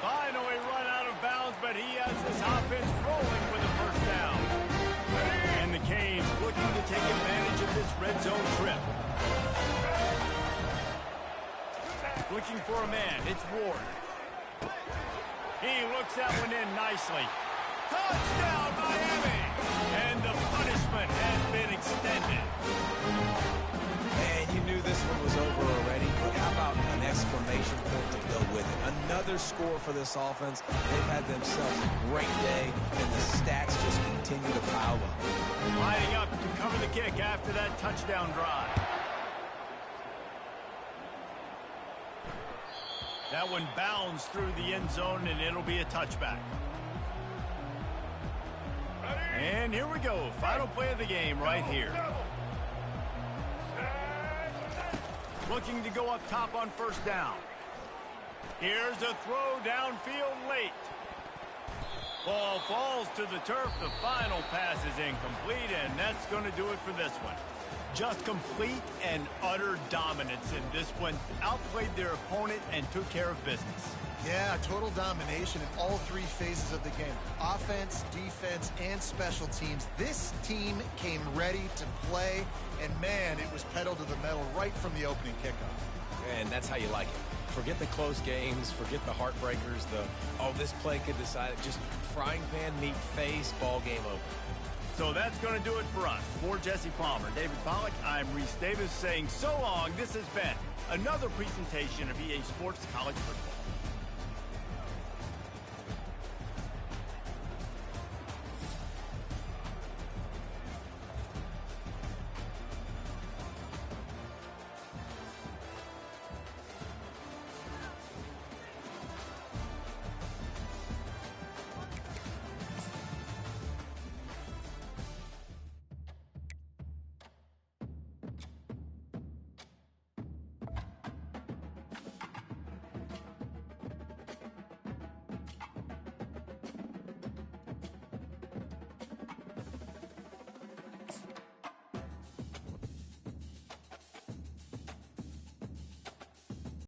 Finally run out of bounds, but he has this offense rolling with a first down. And the Canes looking to take advantage of this red zone trip. Looking for a man. It's Ward. He looks that one in nicely. Touchdown, Miami! And the punishment has been extended. And you knew this one was over already, but how about an exclamation point to go with it? Another score for this offense. They've had themselves a great day, and the stats just continue to pile up. Lining up to cover the kick after that touchdown drive. That one bounds through the end zone, and it'll be a touchback. And here we go. Final play of the game right here. Looking to go up top on first down. Here's a throw downfield late. Ball falls to the turf. The final pass is incomplete, and that's going to do it for this one. Just complete and utter dominance in this one. Outplayed their opponent and took care of business. Yeah, total domination in all 3 phases of the game. Offense, defense, and special teams. This team came ready to play, and man, it was pedal to the metal right from the opening kickoff. And that's how you like it. Forget the close games, forget the heartbreakers, this play could decide it. Just frying pan, meat face, ball game over. So that's going to do it for us. For Jesse Palmer, David Pollack, I'm Reese Davis saying so long. This has been another presentation of EA Sports College Football.